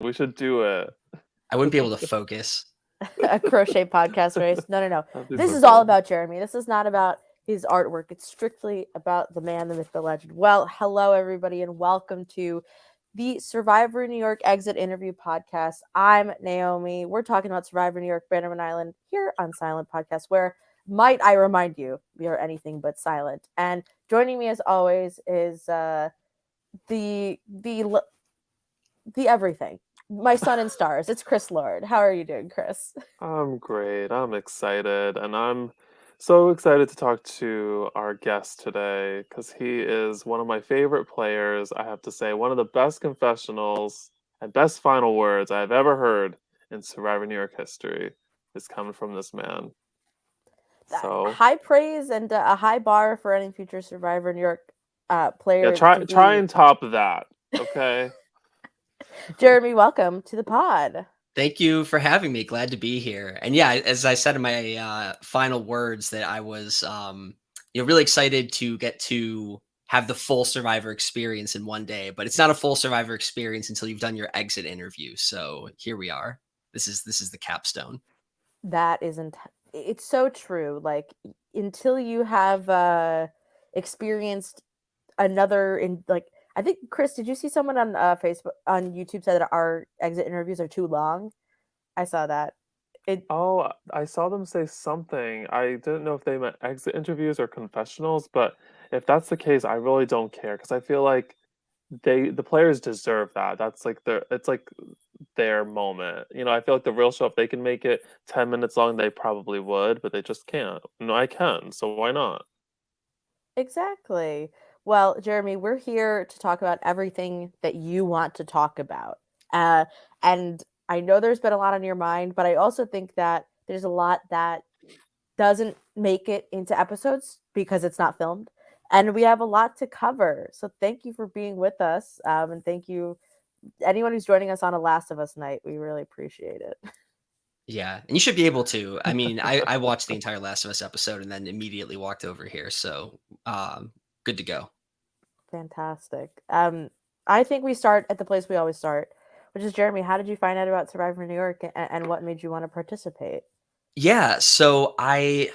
We should do it. I wouldn't be able to focus. A crochet podcast race. No. That'd be This so is all cool. about Jeremy. This is not about his artwork. It's strictly about the man, the myth, the legend. Well, hello everybody, and welcome to the Survivor New York Exit Interview Podcast. I'm Naomi. We're talking about Survivor New York, Bannerman Island here on Silent Podcast, where might I remind you, we are anything but silent. And joining me as always is the the the everything. My sun and stars. It's Chris Lord. How are you doing, Chris? I'm great. I'm excited. And I'm so excited to talk to our guest today because he is one of my favorite players. I have to say, one of the best confessionals and best final words I've ever heard in Survivor New York history is coming from this man. So, High praise and a high bar for any future Survivor New York yeah, player to try be. and top that. Okay. Jeremy, welcome to the pod. Thank you for having me. Glad to be here. And yeah, as I said in my final words, that I was really excited to get to have the full Survivor experience in one day. But it's not a full Survivor experience until you've done your exit interview. So here we are. This is the capstone. That isn't. It's so true. Like until you have experienced another in like. I think Chris, did you see someone on Facebook on YouTube said that our exit interviews are too long? I saw that. It Oh, I saw them say something. I didn't know if they meant exit interviews or confessionals, but if that's the case, I really don't care because I feel like the players deserve that. That's like it's like their moment. I feel like the real show, if they can make it 10 minutes long, they probably would, but they just can't. No, I can, so why not? Exactly. Well, Jeremy, we're here to talk about everything that you want to talk about. Uh, and I know there's been a lot on your mind, but I also think that there's a lot that doesn't make it into episodes because it's not filmed. And we have a lot to cover. So thank you for being with us. And thank you, anyone who's joining us on a Last of Us night. We really appreciate it. Yeah, and you should be able to. I mean, I watched the entire Last of Us episode and then immediately walked over here. So good to go. Fantastic. I think we start at the place we always start, which is Jeremy. How did you find out about Survivor New York, and what made you want to participate? Yeah, so I've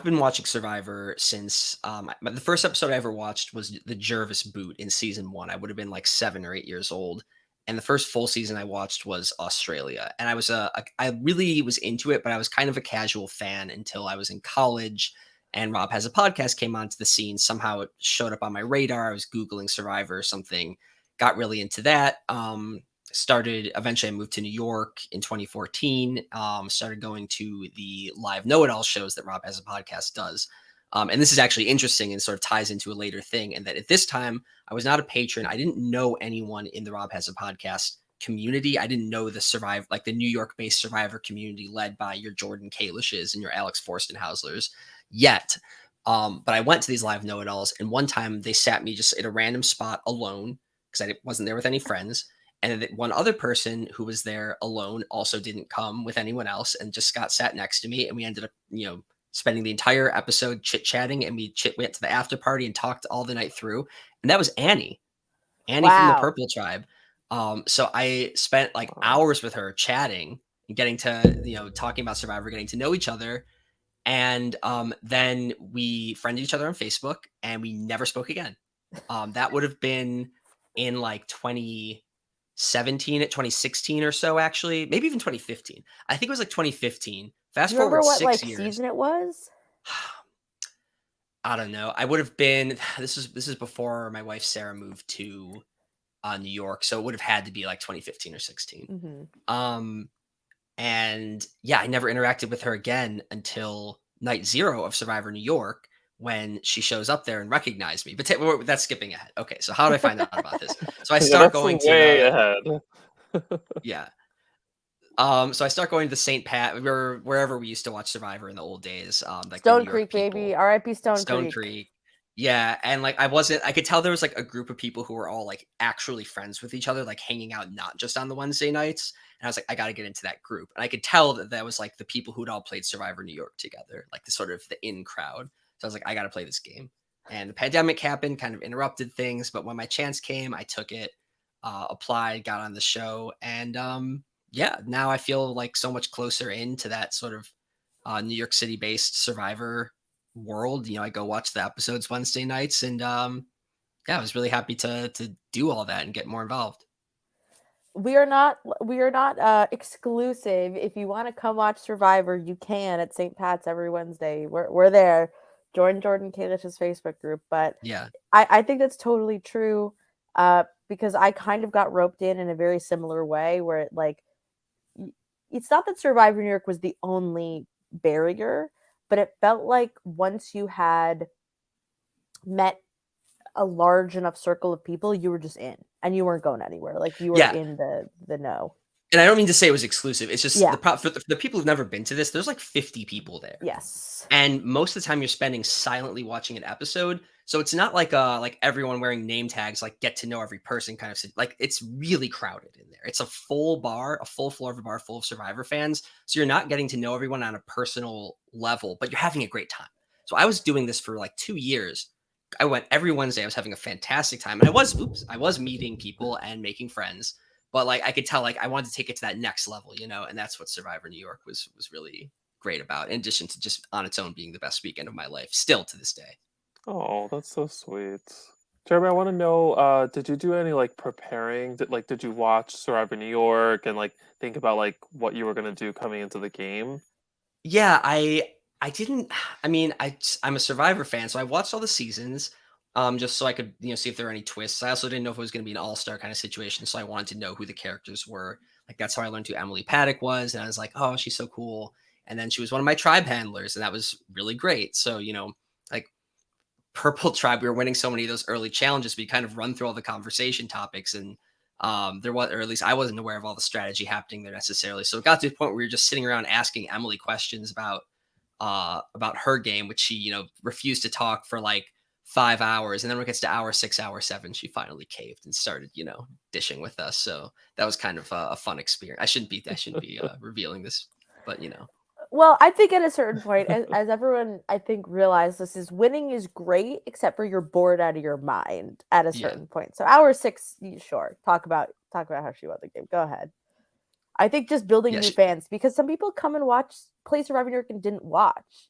been watching Survivor since the first episode I ever watched was the Jervis boot in season 1. I would have been like 7 or 8 years old. And the first full season I watched was Australia. And I really was into it, but I was kind of a casual fan until I was in college and Rob Has a Podcast came onto the scene. Somehow it showed up on my radar. I was Googling Survivor or something, got really into that. Eventually I moved to New York in 2014, started going to the live know-it-all shows that Rob Has a Podcast does. And this is actually interesting and sort of ties into a later thing. And that at this time, I was not a patron. I didn't know anyone in the Rob Has a Podcast community. I didn't know the New York-based Survivor community led by your Jordan Kalishes and your Alex Forstenhauslers yet. But I went to these live know-it-alls, and one time they sat me just at a random spot alone because I wasn't there with any friends. And then one other person who was there alone also didn't come with anyone else and just got sat next to me. And we ended up, spending the entire episode chit-chatting, and we went to the after party and talked all the night through. And that was Annie from the Wow. Purple Tribe. So I spent like Wow. hours with her chatting and getting to, talking about Survivor, getting to know each other. And then we friended each other on Facebook and we never spoke again. That would have been in like 2017 at 2016 or so, actually, maybe even 2015. I think it was like 2015. Do Fast you remember forward what 6 years. season it was? I don't know. I would have been. This is before my wife Sarah moved to New York, so it would have had to be like 2015 or 16. Mm-hmm. And yeah, I never interacted with her again until night 0 of Survivor New York, when she shows up there and recognized me. But that's skipping ahead. Okay, so how did I find out about this? So I Yeah, start that's going to way the ahead. yeah. So I start going to the St. Pat, wherever we used to watch Survivor in the old days, like the New Stone York Creek, baby. people, R.I.P. Stone Stone Creek. Creek. Yeah, and like I could tell there was like a group of people who were all like actually friends with each other, like hanging out not just on the Wednesday nights. And I was like, I got to get into that group. And I could tell that was like the people who'd all played Survivor New York together, like the sort of the in crowd. So I was like, I got to play this game. And the pandemic happened, kind of interrupted things, but when my chance came, I took it. applied, got on the show, and yeah, now I feel like so much closer into that sort of New York City based Survivor world. I go watch the episodes Wednesday nights, and yeah, I was really happy to do all that and get more involved. We are not exclusive. If you want to come watch Survivor, you can at St. Pat's every Wednesday. We're there. Join Jordan Kalish's Facebook group. But Yeah, I think that's totally true. Because I kind of got roped in a very similar way where it's not that Survivor New York was the only barrier, but it felt like once you had met a large enough circle of people, you were just in and you weren't going anywhere. Like you were yeah. in the know. And I don't mean to say it was exclusive. It's just Yeah. for the people who've never been to this. There's like 50 people there. Yes. And most of the time you're spending silently watching an episode. So it's not like everyone wearing name tags, like get to know every person kind of like it's really crowded in there. It's a full bar, a full floor of a bar full of Survivor fans. So you're not getting to know everyone on a personal level, but you're having a great time. So I was doing this for like 2 years. I went every Wednesday. I was having a fantastic time. And I was meeting people and making friends. But like I could tell like I wanted to take it to that next level, and that's what Survivor New York was really great about, in addition to just on its own being the best weekend of my life, still to this day. Oh, that's so sweet. Jeremy, I want to know, did you do any like preparing? Did you watch Survivor New York and like think about like what you were gonna do coming into the game? Yeah, I didn't. I mean, I'm a Survivor fan, so I watched all the seasons, just so I could see if there were any twists. I also didn't know if it was going to be an all star kind of situation, so I wanted to know who the characters were. Like that's how I learned who Emily Paddock was, and I was like, oh, she's so cool. And then she was one of my tribe handlers, and that was really great. So like Purple Tribe, we were winning so many of those early challenges. We kind of run through all the conversation topics, and there was, or at least I wasn't aware of all the strategy happening there necessarily. So it got to the point where we were just sitting around asking Emily questions about her game, which she refused to talk for like 5 hours, and then when it gets to hour 6, hour 7, she finally caved and started dishing with us. So that was kind of a fun experience. I shouldn't be revealing this, but Well, I think at a certain point, as everyone I think realized, this is winning is great, except for you're bored out of your mind at a yeah. certain point. So hour 6, sure, talk about how she won the game. Go ahead. I think just building Yeah, new fans because some people come and watch play Survivor New York and didn't watch.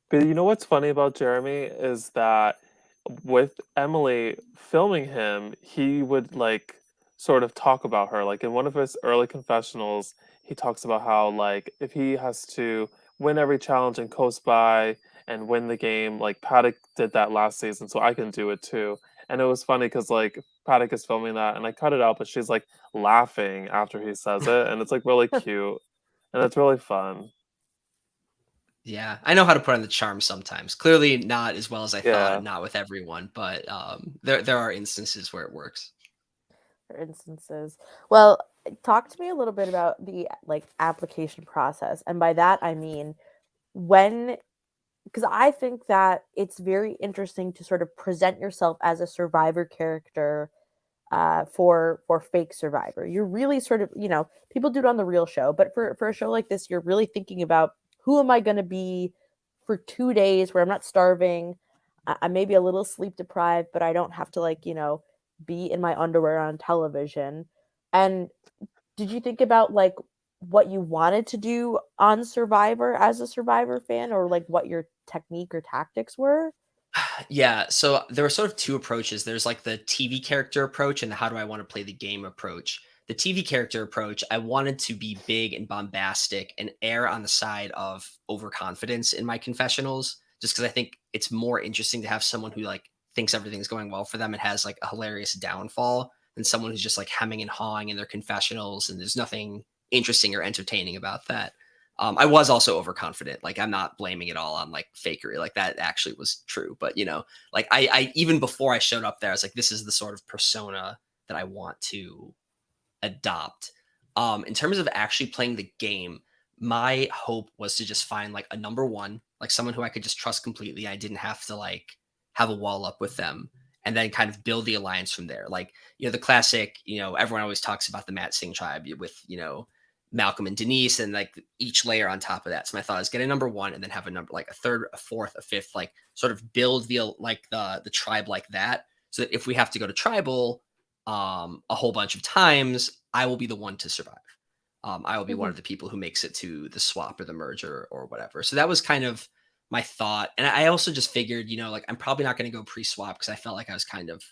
But you know what's funny about Jeremy is that with Emily filming him, he would like sort of talk about her. Like in one of his early confessionals, he talks about how like if he has to win every challenge and coast by and win the game, like Paddock did that last season, so I can do it too. And it was funny because like Paddock is filming that, and I cut it out, but she's like laughing after he says it, and it's like really cute, and it's really fun. Yeah, I know how to put on the charm sometimes. Clearly not as well as I thought, Yeah. not with everyone, but there are instances where it works. For instances. Well, talk to me a little bit about the application process. And by that I mean when because I think that it's very interesting to sort of present yourself as a survivor character for fake Survivor. You're really sort of people do it on the real show, but for a show like this, you're really thinking about who am I going to be for 2 days where I'm not starving, I may be a little sleep deprived, but I don't have to be in my underwear on television. And did you think about what you wanted to do on Survivor as a Survivor fan, or like what your technique or tactics were? Yeah, so there were sort of two approaches. There's like the TV character approach and the how do I want to play the game approach. The TV character approach, I wanted to be big and bombastic and err on the side of overconfidence in my confessionals, just because I think it's more interesting to have someone who like thinks everything's going well for them and has like a hilarious downfall than someone who's just like hemming and hawing in their confessionals and there's nothing interesting or entertaining about that. I was also overconfident. Like I'm not blaming it all on like fakery. Like that actually was true. But like I even before I showed up there, I was like, this is the sort of persona that I want to adopt. In terms of actually playing the game, my hope was to just find like a number one, like someone who I could just trust completely. I didn't have to like have a wall up with them and then kind of build the alliance from there. Like, the classic, everyone always talks about the Matt Singh tribe with, Malcolm and Denise and like each layer on top of that. So my thought is get a number one and then have a number like a third, a fourth, a fifth, like sort of build the tribe like that. So that if we have to go to tribal, a whole bunch of times, I will be the one to survive. I will be one Mhm. of the people who makes it to the swap or the merger or whatever. So that was kind of my thought. And I also just figured, like I'm probably not going to go pre-swap because I felt like I was kind of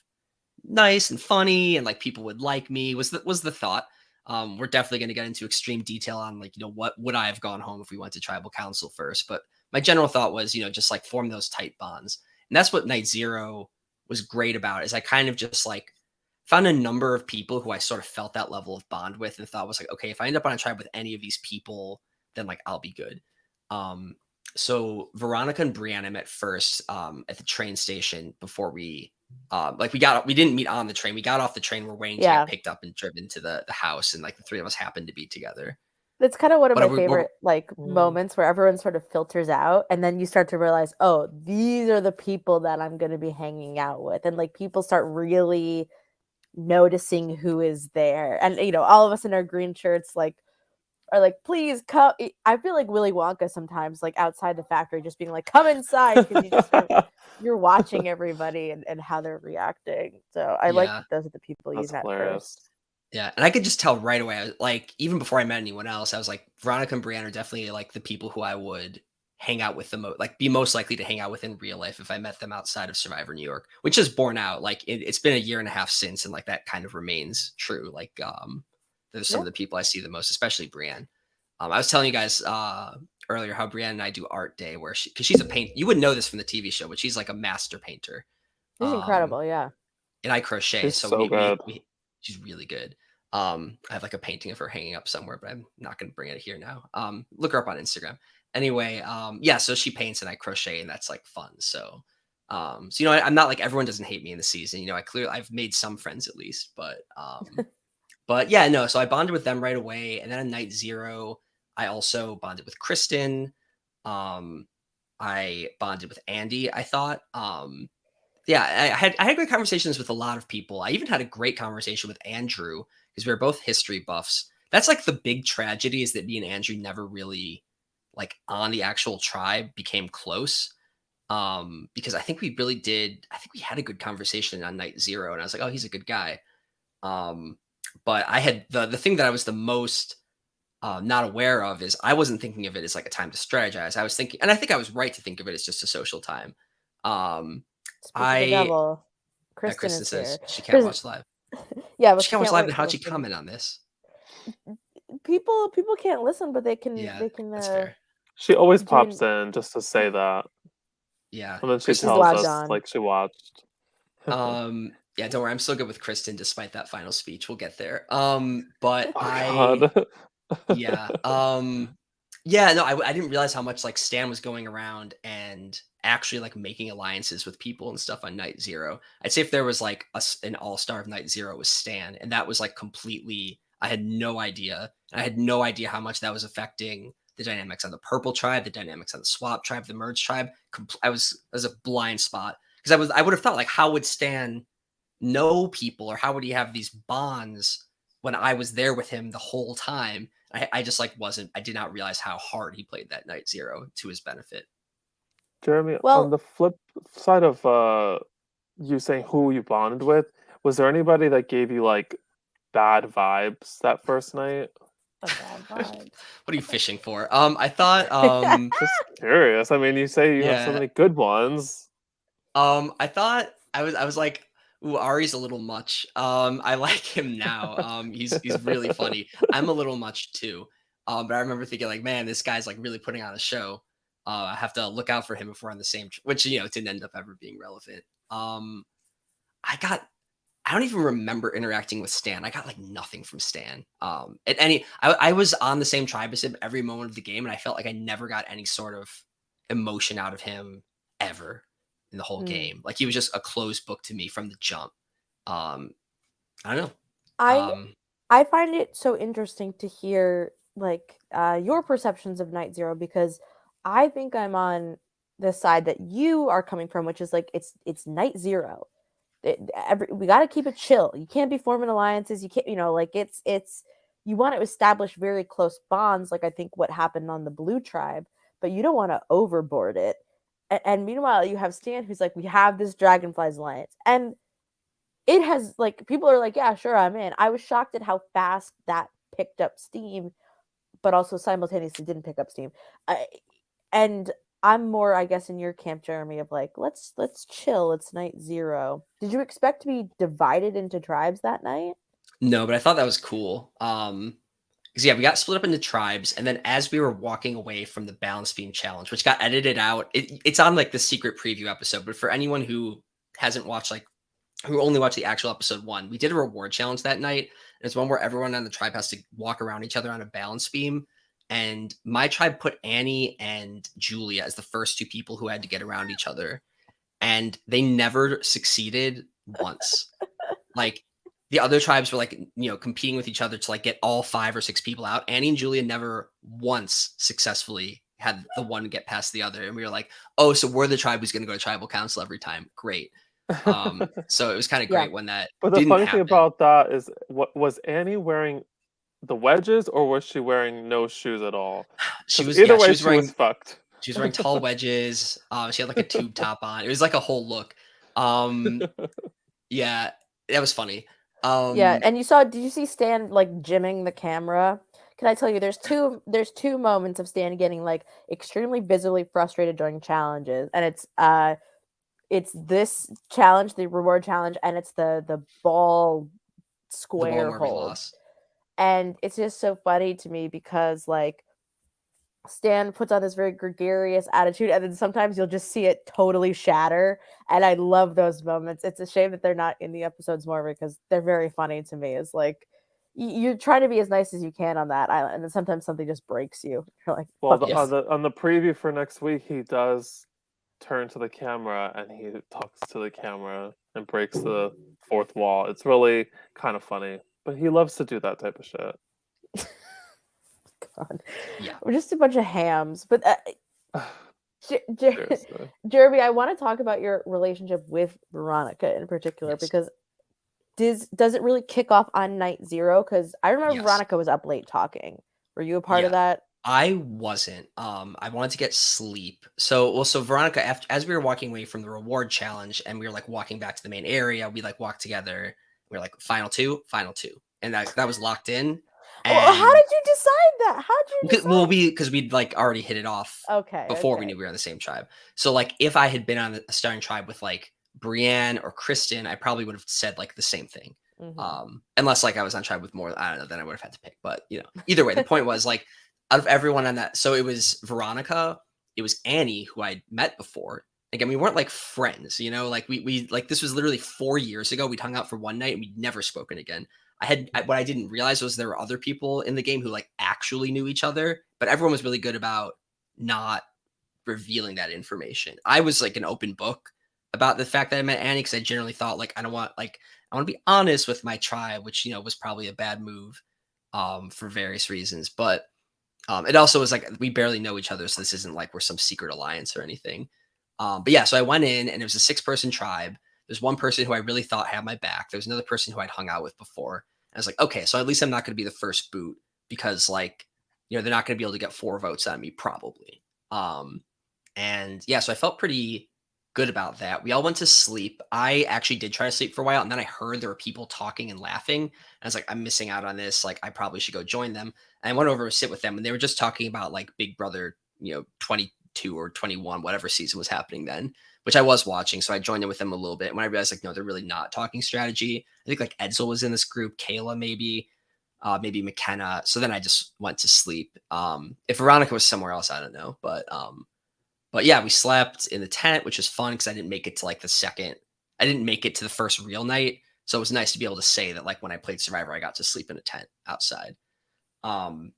nice and funny and like people would like me was the thought. We're definitely going to get into extreme detail on like, what would I have gone home if we went to tribal council first. But my general thought was, just like form those tight bonds. And that's what Night Zero was great about is I kind of just like found a number of people who I sort of felt that level of bond with and thought was like, okay, if I end up on a tribe with any of these people, then like I'll be good. Um, so Veronica and Brianna met first at the train station before we didn't meet on the train. We got off the train. We're waiting to get Yeah. picked up and driven to the house, and like the three of us happened to be together. That's kind of one of But my we're favorite like Mm. moments where everyone sort of filters out and then you start to realize, oh, these are the people that I'm going to be hanging out with. And like people start really noticing who is there. And all of us in our green shirts like are like, please come. I feel like Willy Wonka sometimes, like outside the factory, just being like, come inside because you just you're watching everybody and how they're reacting. So I like yeah, that those are the people you That's met hilarious. first. yeah, and I could just tell right away. I was, like even before I met anyone else, I was like Veronica and Brianna are definitely like the people who I would hang out with the most, like be most likely to hang out with in real life if I met them outside of Survivor New York, which is borne out. Like it's been a year and a half since, and like that kind of remains true. Like there's some Yeah. of the people I see the most, especially Brienne. I was telling you guys earlier how Brienne and I do art day where because she's a paint. You would know this from the TV show, but she's like a master painter. It's Um, incredible. Yeah. and I crochet, She's so so good. we she's really good. I have like a painting of her hanging up somewhere, but I'm not going to bring it here now. Look her up on Instagram. Anyway, yeah, so she paints and I crochet, and that's like fun. So I'm not like everyone doesn't hate me in the season. I've made some friends at least, but yeah, no. So I bonded with them right away, and then on night zero, I also bonded with Kristen. Um, I bonded with Andy. I thought, yeah, I had great conversations with a lot of people. I even had a great conversation with Andrew because we were both history buffs. That's like the big tragedy is that me and Andrew never really like on the actual tribe became close. Because I think we really did. I think we had a good conversation on night zero, and I was like, oh, he's a good guy. Um, but I had the thing that I was the most not aware of is I wasn't thinking of it as like a time to strategize. I was thinking, and I think I was right to think of it as just a social time. Um, Speak of the I devil. Yeah, Kristen Kristen is here. says she can't Kristen, watch live. yeah, but She she can't watch can't live, wait and to how'd she listen. comment on this? People can't listen, but they can Yeah, they can that's fair. She always pops join. in just to say that, Yeah, and then she Kristen's She's the tells logged best. us on. like she watched. Yeah, don't worry, I'm still good with Kristen despite that final speech. We'll get there. But Oh I God. Yeah. Yeah, no, I didn't realize how much like Stan was going around and actually like making alliances with people and stuff on night zero. I'd say if there was like an all-star of night zero, it was Stan. And that was like completely, I had no idea. I had no idea how much that was affecting the dynamics on the purple tribe, the dynamics on the swap tribe, the merge tribe. I was a blind spot because I would have thought like, how would Stan know people or how would he have these bonds when I was there with him the whole time? I just like wasn't. I did not realize how hard he played that night zero to his benefit. Jeremy, on Well, the flip side of you saying who you bonded with, was there anybody that gave you like bad vibes that first night? a bad vibes. What are you fishing for? I thought, Just curious. I mean, you say you have so yeah, many good ones. I thought I was like, ooh, Ari's a little much. I like him now. He's really funny. I'm a little much too. But I remember thinking like, man, this guy's like really putting on a show. I have to look out for him if we're on the same, which didn't end up ever being relevant. I got I don't even remember interacting with Stan. I got like nothing from Stan. I was on the same tribe as him every moment of the game, and I felt like I never got any sort of emotion out of him ever in the whole Hmm. game. Like he was just a closed book to me from the jump. Um, I don't know. I Um, I find it so interesting to hear like your perceptions of Night Zero because I think I'm on the side that you are coming from, which is like it's Night Zero. We got to keep it chill. You can't be forming alliances. You can't, like it's you want to establish very close bonds, like I think what happened on the Blue Tribe, but you don't want to overboard it. And meanwhile, you have Stan, who's like, we have this Dragonflies alliance, and it has like people are like, yeah, sure, I'm in. I was shocked at how fast that picked up steam, but also simultaneously didn't pick up steam. And I'm more, I guess, in your camp, Jeremy, of like, let's chill. It's night zero. Did you expect to be divided into tribes that night? No, but I thought that was cool. 'Cause yeah, we got split up into tribes, and then as we were walking away from the balance beam challenge, which got edited out, it's on like the secret preview episode. But for anyone who hasn't watched like who only watched the actual episode one, we did a reward challenge that night. And it's one where everyone on the tribe has to walk around each other on a balance beam. And my tribe put Annie and Julia as the first two people who had to get around each other. And they never succeeded once. Like the other tribes were like, competing with each other to like get all 5 or 6 people out. Annie and Julia never once successfully had the one get past the other. And we were like, oh, so we're the tribe who's going to go to tribal council every time. Great. So it was kind of Yeah. great when that But the didn't funny thing happen. about that is, what was Annie wearing the wedges, or was she wearing no shoes at all? She Because was, either yeah, she way, was she was wearing fucked. she was wearing tall wedges. She had like a tube top on. It was like a whole look. Um, yeah, that was funny. Yeah, and did you see Stan like jimming the camera? Can I tell you there's two moments of Stan getting like extremely visibly frustrated during challenges, and it's this challenge, the reward challenge, and it's the ball The one square where we hold. lost. And it's just so funny to me because like Stan puts on this very gregarious attitude, and then sometimes you'll just see it totally shatter. And I love those moments. It's a shame that they're not in the episodes more because they're very funny to me. It's like you're trying to be as nice as you can on that island, and then sometimes something just breaks you. You're like, Well, fuck this. on the preview for next week, he does turn to the camera and he talks to the camera and breaks the fourth wall. It's really kind of funny, but he loves to do that type of shit. God. Yeah. We're just a bunch of hams. But Seriously. Jeremy, I want to talk about your relationship with Veronica in particular Yes. because does it really kick off on night zero? Because I remember Yes. Veronica was up late talking. Were you a part Yeah. of that? I wasn't. I wanted to get sleep. So Veronica, as we were walking away from the reward challenge and we were like walking back to the main area, we like walked together. We were like, final two, and that was locked in. Well, how And did you decide that? How did you decide? because we'd like already hit it off before we Okay. knew we were on the same tribe. So like if I had been on a starting tribe with like Brienne or Kristen, I probably would have said like the same thing. Unless like I was on tribe with more, I don't know, then I would have had to pick. But either way, the point was like out of everyone on that, so it was Veronica, it was Annie who I'd met before. Again, we weren't like friends, like we like this was literally 4 years ago. We'd hung out for one night and we'd never spoken again. What I didn't realize was there were other people in the game who like actually knew each other, but everyone was really good about not revealing that information. I was like an open book about the fact that I met Annie because I generally thought like I want to be honest with my tribe, which was probably a bad move for various reasons. But it also was like we barely know each other, so this isn't like we're some secret alliance or anything. But yeah, so I went in and it was a 6-person tribe. There's one person who I really thought had my back. There's another person who I'd hung out with before. And I was like, okay, so at least I'm not going to be the first boot because like, they're not going to be able to get 4 votes on me probably. And yeah, so I felt pretty good about that. We all went to sleep. I actually did try to sleep for a while, and then I heard there were people talking and laughing. And I was like, I'm missing out on this. Like, I probably should go join them. And I went over to sit with them, and they were just talking about like Big Brother, 22 or 21, whatever season was happening then, which I was watching. So I joined in with them a little bit. And when I realized like, no, they're really not talking strategy. I think like Edsel was in this group, Kayla maybe McKenna. So then I just went to sleep. If Veronica was somewhere else, I don't know. But yeah, we slept in the tent, which was fun because I didn't make it to like I didn't make it to the first real night. So it was nice to be able to say that like when I played Survivor, I got to sleep in a tent outside. And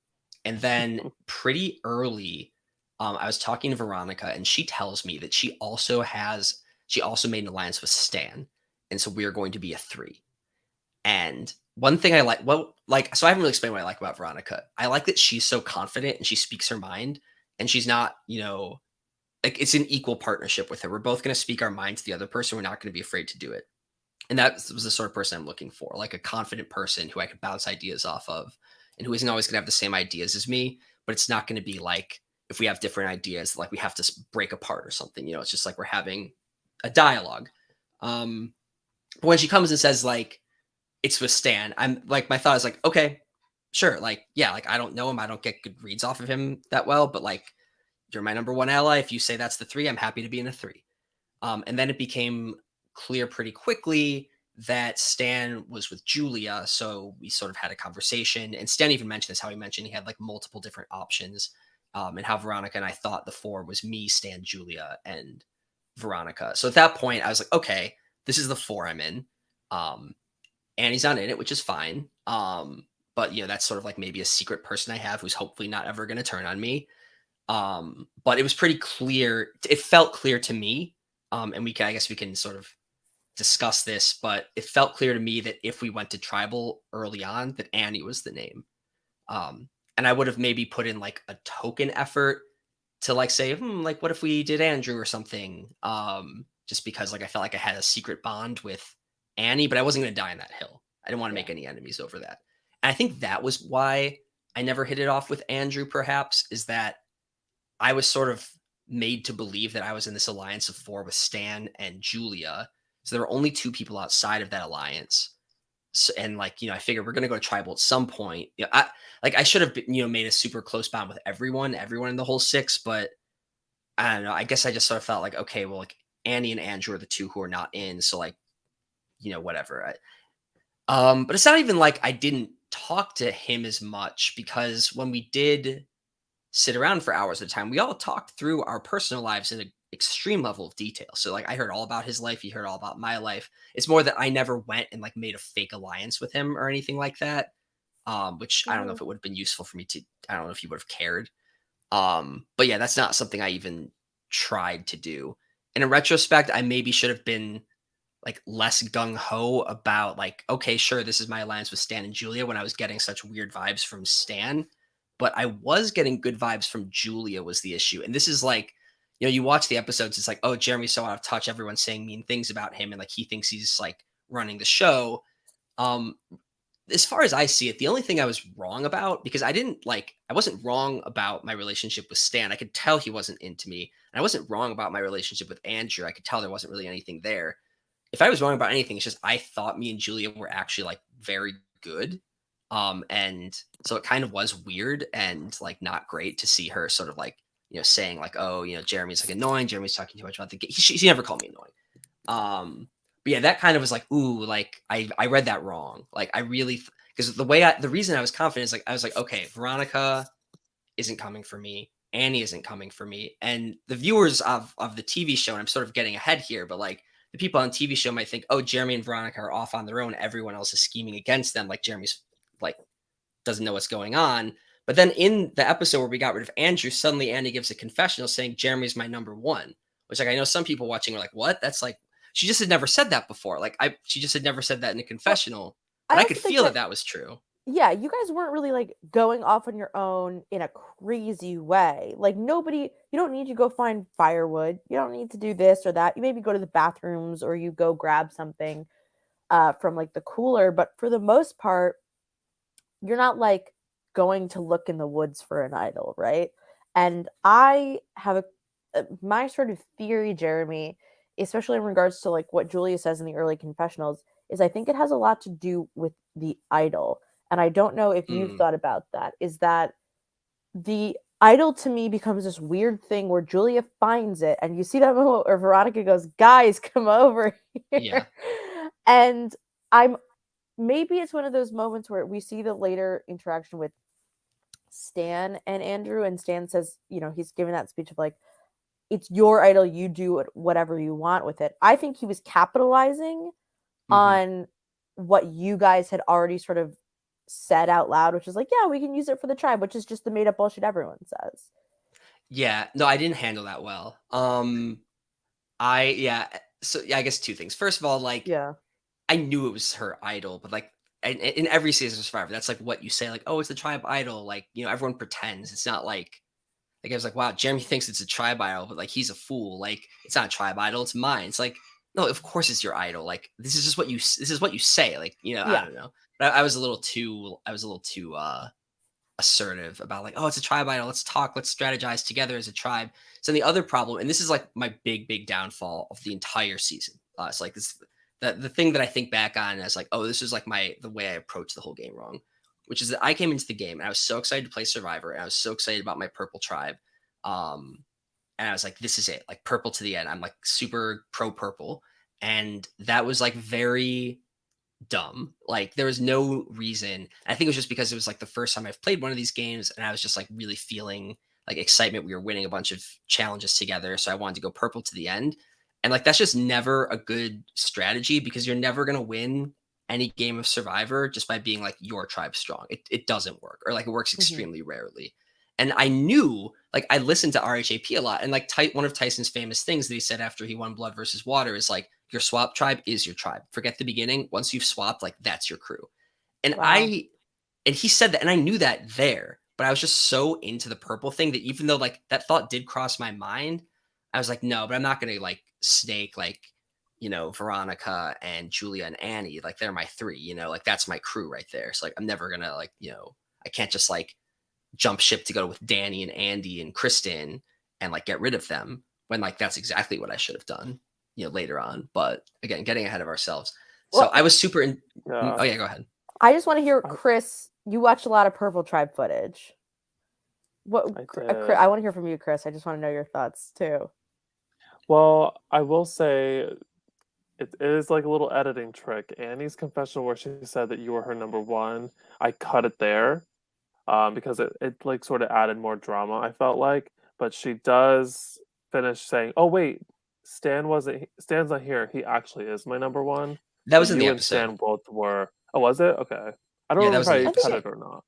then pretty early, I was talking to Veronica and she tells me that she also made an alliance with Stan. And so we are going to be a 3. And one thing I like, so I haven't really explained what I like about Veronica. I like that she's so confident and she speaks her mind and she's not, like it's an equal partnership with her. We're both going to speak our mind to the other person. We're not going to be afraid to do it. And that was the sort of person I'm looking for, like a confident person who I could bounce ideas off of and who isn't always going to have the same ideas as me, but it's not going to be like if we have different ideas, like we have to break apart or something, it's just like we're having a dialogue. But when she comes and says like it's with Stan, I'm like my thought is like, okay, sure, like yeah, like I don't know him, I don't get good reads off of him that well, but like you're my number one ally. If you say that's the three, I'm happy to be in a three. And then it became clear pretty quickly that Stan was with Julia. So we sort of had a conversation. And Stan even mentioned this, how he mentioned he had like multiple different options. And how Veronica and I thought the four was me, Stan, Julia, and Veronica. So at that point, I was like, okay, this is the four I'm in. Um, Annie's not in it, which is fine. But that's sort of like maybe a secret person I have who's hopefully not ever going to turn on me. But it was pretty clear. It felt clear to me. And I guess we can sort of discuss this, but it felt clear to me that if we went to tribal early on, that Annie was the name. And I would have maybe put in like a token effort to like say, like what if we did Andrew or something? Just because like I felt like I had a secret bond with Annie, but I wasn't going to die on that hill. I didn't want to Yeah. make any enemies over that. And I think that was why I never hit it off with Andrew, perhaps, is that I was sort of made to believe that I was in this alliance of four with Stan and Julia. So there were only two people outside of that alliance. So, and like, I figured we're going to go to tribal at some point. I should have been, made a super close bond with everyone in the whole six, but I don't know. I guess I just sort of felt like, okay, well, like Annie and Andrew are the two who are not in. So like, whatever. But it's not even like I didn't talk to him as much, because when we did sit around for hours at a time, we all talked through our personal lives in an extreme level of detail. So like I heard all about his life, he heard all about my life. It's more that I never went and like made a fake alliance with him or anything like that. Which I don't know Mhm. if it would have been useful for me to. I don't know if he would have cared. But yeah, that's not something I even tried to do. And in retrospect, I maybe should have been like less gung ho about like, okay, sure, this is my alliance with Stan and Julia, when I was getting such weird vibes from Stan. But I was getting good vibes from Julia was the issue. And this is like, you watch the episodes, it's like, oh, Jeremy's so out of touch. Everyone's saying mean things about him. And like, he thinks he's like running the show. Um, as far as I see it, the only thing I was wrong about, because I wasn't wrong about my relationship with Stan. I could tell he wasn't into me. And I wasn't wrong about my relationship with Andrew. I could tell there wasn't really anything there. If I was wrong about anything, it's just I thought me and Julia were actually like very good. And so it kind of was weird and like not great to see her sort of like, saying like, oh, Jeremy's like annoying. Jeremy's talking too much about the game. She never called me annoying. But yeah, that kind of was like, ooh, like I read that wrong. Like I really, because the reason I was confident is like, I was like, okay, Veronica isn't coming for me. Annie isn't coming for me. And the viewers of the TV show, and I'm sort of getting ahead here, but like the people on TV show might think, oh, Jeremy and Veronica are off on their own. Everyone else is scheming against them. Like Jeremy's like doesn't know what's going on. But then in the episode where we got rid of Andrew, suddenly Annie gives a confessional saying Jeremy's my number one. Which like I know some people watching are like, what? That's like she just had never said that before. She just had never said that in a Well, confessional. I But I could also think feel that that, that was true. yeah, you guys weren't really like going off on your own in a crazy way. Like nobody, you don't need to go find firewood. You don't need to do this or that. You maybe go to the bathrooms or you go grab something from like the cooler, but for the most part, you're not like going to look in the woods for an idol, right? And I have my sort of theory, Jeremy, especially in regards to like what Julia says in the early confessionals, is I think it has a lot to do with the idol. And I don't know if you've Mm, thought about that. Is that the idol to me becomes this weird thing where Julia finds it, and you see that moment where Veronica goes, "Guys, come over yeah. here," and I'm maybe it's one of those moments where we see the later interaction with Stan and Andrew, and Stan says, he's giving that speech of like, it's your idol, you do whatever you want with it. I think he was capitalizing Hmm. on what you guys had already sort of said out loud, which is like, yeah, we can use it for the tribe, which is just the made up bullshit everyone says. Yeah. No, I didn't handle that well. Yeah. So yeah, I guess two things. First of all, like Yeah. I knew it was her idol, but like in every season of Survivor, that's like what you say, like, oh, it's the tribe idol. Like, everyone pretends. It's not like I was like, wow, Jeremy thinks it's a tribe idol, but like he's a fool. Like, it's not a tribe idol, it's mine. It's like, no, of course it's your idol. Like, this is what you say. Like, I Yeah. don't know. But I was a little too assertive about like, oh, it's a tribe idol. Let's talk. Let's strategize together as a tribe. So the other problem, and this is like my big downfall of the entire season. It's like this the thing that I think back on as like, oh, this is like the way I approached the whole game wrong, which is that I came into the game and I was so excited to play Survivor and I was so excited about my purple tribe. And I was like, this is it, like purple to the end. I'm like super pro purple. And that was like very dumb. Like there was no reason. I think it was just because it was like the first time I've played one of these games and I was just like really feeling like excitement. We were winning a bunch of challenges together. So I wanted to go purple to the end. And like that's just never a good strategy because you're never going to win any game of Survivor just by being like your tribe strong. It doesn't work, or like it works extremely rarely. And I knew, like, I listened to RHAP a lot, and like one of Tyson's famous things that he said after he won Blood versus Water is like, your swap tribe is your tribe. Forget the beginning. Once you've swapped, like that's your crew. And Wow. and he said that, and I knew that there, but I was just so into the purple thing that even though like that thought did cross my mind, I was like, no, but I'm not gonna like snake like, Veronica and Julia and Annie. Like they're my three, like that's my crew right there. So like I'm never gonna like, I can't just like jump ship to go with Danny and Andy and Kristen and like get rid of them when like that's exactly what I should have done, later on. But again, getting ahead of ourselves. So Well, I was super in. Yeah. Oh yeah, go ahead. I just want to hear, I- Chris. You watch a lot of Purple Tribe footage. What I I want to hear from you, Chris. I just want to know your thoughts too. Well, I will say it is like a little editing trick. Annie's confession where she said that you were her number one, I cut it there, because it like sort of added more drama, I felt like. But she does finish saying, "Oh wait, Stan's not here. He actually is my number one." That But was in the you and episode. Stan both were. Oh, was it? Okay. I don't Yeah, that remember was if in the I I think cut episode. it. it or not.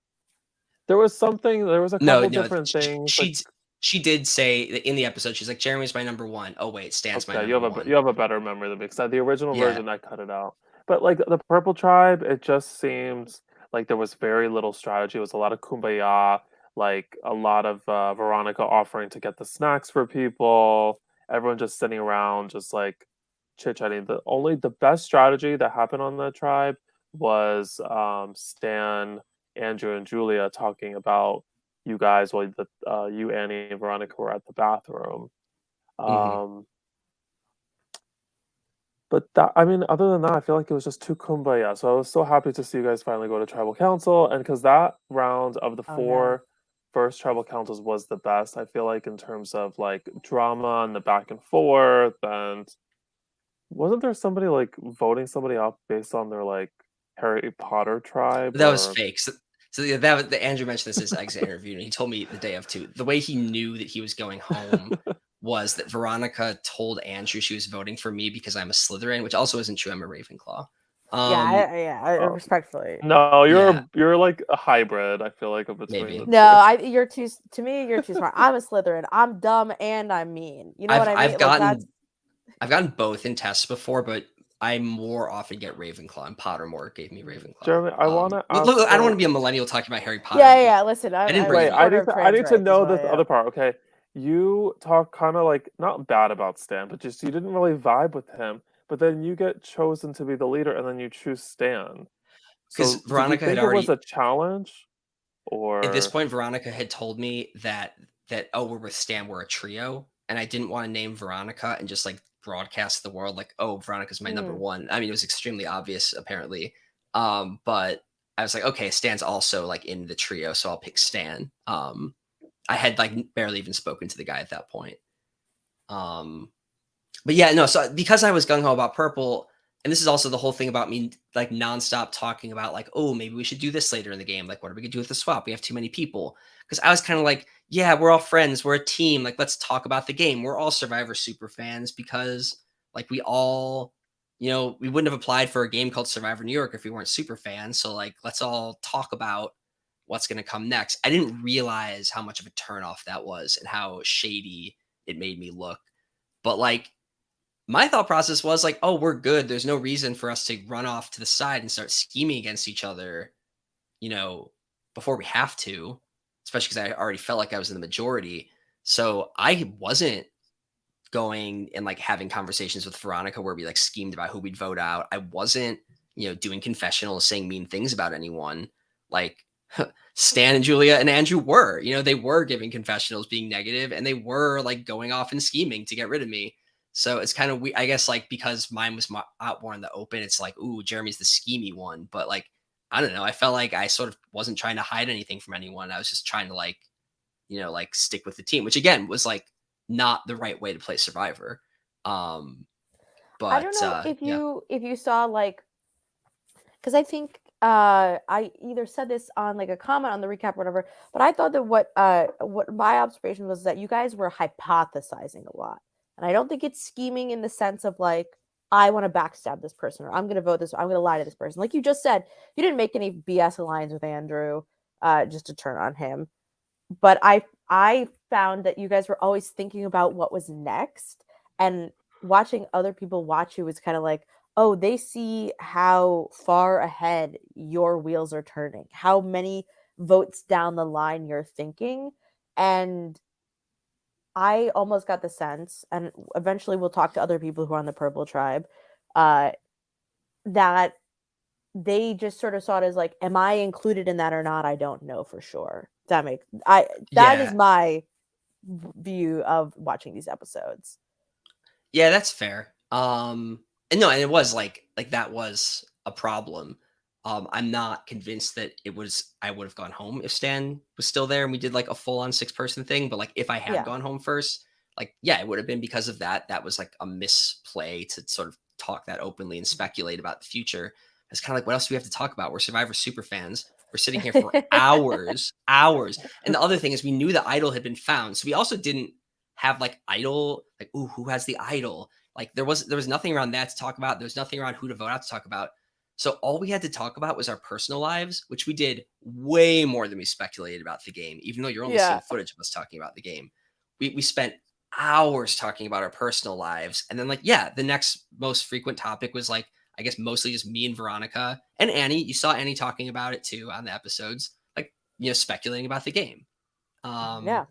There was something. There was a No, couple no, different things. Like, she did say in the episode, she's like, Jeremy's my number one. Oh wait, Stan's my okay, number one. you have a better memory than me because the original Yeah, version I cut it out. But like the Purple Tribe, it just seemed like there was very little strategy. It was a lot of kumbaya, like a lot of Veronica offering to get the snacks for people. Everyone just sitting around, just like chit chatting. The best strategy that happened on the tribe was Stan, Andrew, and Julia talking about you guys while you, Annie, and Veronica were at the bathroom. hmm Um, but that, I mean, other than that, I feel like it was just too kumbaya. So I was so happy to see you guys finally go to tribal council, and because that round of the Oh no. four first tribal councils was the best. I feel like in terms of like drama and the back and forth, and wasn't there somebody like voting somebody up based on their like Harry Potter tribe that was or fake. So yeah, that was, the Andrew mentioned this in his exit interview, and he told me the day of too. The way he knew that he was going home was that Veronica told Andrew she was voting for me because I'm a Slytherin, which also isn't true. I'm a Ravenclaw. Yeah, oh, respectfully. no, Yeah, you're like a hybrid, I feel like, of between the maybe. No, two. you're too, to me, you're too smart. I'm a Slytherin. I'm dumb and I'm mean. You know what I've I I've mean? Like that's gotten I've gotten both in tests before, but I more often get Ravenclaw, and Pottermore gave me Ravenclaw. Jeremy, I want to ask Look, I don't want to though. be a millennial talking about Harry Potter. yeah. Listen, I didn't bring I'm it Wait, up. order of I trans need to rights is know what this I other am. part. Okay, you talk kind of like not bad about Stan, but just you didn't really vibe with him. But then you get chosen to be the leader, and then you choose Stan. Because So did you Veronica had think it was already, a challenge, at this or point, Veronica had told me that oh, we're with Stan, we're a trio, and I didn't want to name Veronica and just like broadcast the world like, oh, Veronica's my number Mhm. one. I mean, it was extremely obvious apparently, but I was like, okay, Stan's also like in the trio, so I'll pick Stan. I had like barely even spoken to the guy at that point. Um, but yeah, no. So because I was gung ho about purple, and this is also the whole thing about me like nonstop talking about like, oh, maybe we should do this later in the game. Like, what are we gonna do with the swap? We have too many people. Because I was kind of like, yeah, we're all friends, we're a team. Like, let's talk about the game. We're all Survivor super fans because like we all, we wouldn't have applied for a game called Survivor New York if we weren't super fans. So like, let's all talk about what's gonna come next. I didn't realize how much of a turnoff that was and how shady it made me look. But like my thought process was like, oh, we're good. There's no reason for us to run off to the side and start scheming against each other, you know, before we have to, especially because I already felt like I was in the majority. So I wasn't going and like having conversations with Veronica where we like schemed about who we'd vote out. I wasn't, doing confessionals, saying mean things about anyone. Like Stan and Julia and Andrew they were giving confessionals being negative and they were like going off and scheming to get rid of me. So it's kind of we I guess like because mine was out more in the open, it's like, ooh, Jeremy's the schemy one. But like, I don't know. I felt like I sort of wasn't trying to hide anything from anyone. I was just trying to like, like stick with the team, which again was like not the right way to play Survivor. Um, I don't but know if yeah, you saw like, because I think I either said this on like a comment on the recap or whatever, but I thought that what my observation was that you guys were hypothesizing a lot, and I don't think it's scheming in the sense of like I want to backstab this person or I'm going to vote this, or I'm going to lie to this person. Like you just said, you didn't make any BS alliance with Andrew just to turn on him, but I found that you guys were always thinking about what was next, and watching other people watch you was kind of like, oh, they see how far ahead your wheels are turning, how many votes down the line you're thinking. And I almost got the sense, and eventually we'll talk to other people who are on the Purple Tribe, uh, that they just sort of saw it as like, am I included in that or not? I don't know for sure. That is yeah, my view of watching these episodes. yeah, that's fair. And no, and it was like that was a problem. I'm not convinced that it was I would have gone home if Stan was still there and we did like a full on 6 person thing. But like if I had Yeah. gone home first, like yeah, it would have been because of that. That was like a misplay to sort of talk that openly and speculate about the future. It's kind of like what else do we have to talk about? We're Survivor super fans. We're sitting here for hours, hours. And the other thing is we knew the idol had been found. So we also didn't have like idol, like, ooh, who has the idol? Like there was nothing around that to talk about. There was nothing around who to vote out to talk about. So all we had to talk about was our personal lives, which we did way more than we speculated about the game. Even though you're only Yeah. seeing footage of us talking about the game, we spent hours talking about our personal lives, and then like yeah, the next most frequent topic was like I guess mostly just me and Veronica and Annie. You saw Annie talking about it too on the episodes, like speculating about the game. Um, Yeah.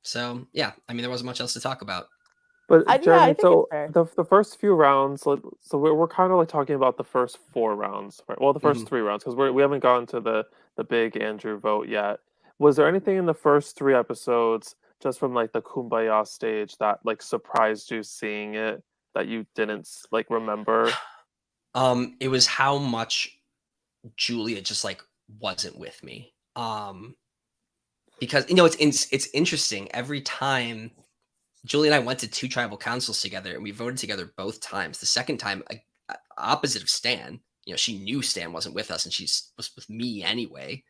so yeah, I mean there wasn't much else to talk about. But Yeah, I Jeremy, think it's so fair. the first few rounds, so we're kind of like talking about the first 4 rounds, right? Well, the first Mhm. 3 rounds because we haven't gotten to the big Andrew vote yet. Was there anything in the first 3 episodes, just from like the Kumbaya stage, that like surprised you seeing it that you didn't like remember? It was how much Julia just like wasn't with me. Because it's interesting every time Julia and I went to 2 tribal councils together and we voted together both times. The second time, opposite of Stan, she knew Stan wasn't with us and she was with me anyway.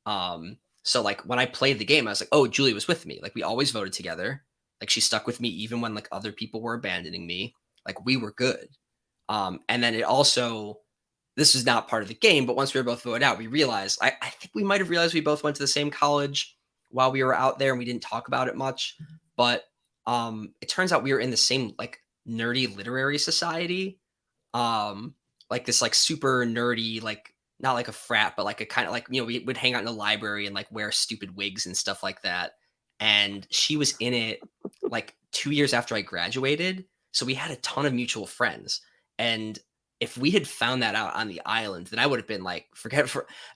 So like when I played the game, I was like, oh, Julia was with me. Like we always voted together. Like she stuck with me even when like other people were abandoning me. Like we were good. And then it also this was not part of the game, but once we were both voted out, we realized I think we might have realized we both went to the same college while we were out there and we didn't talk about it much. But it turns out we were in the same like nerdy literary society. Um, like this like super nerdy, like not like a frat, but like a kind of like, we would hang out in the library and like wear stupid wigs and stuff like that. And she was in it like 2 years after I graduated. So we had a ton of mutual friends. And if we had found that out on the island, then I would have been like,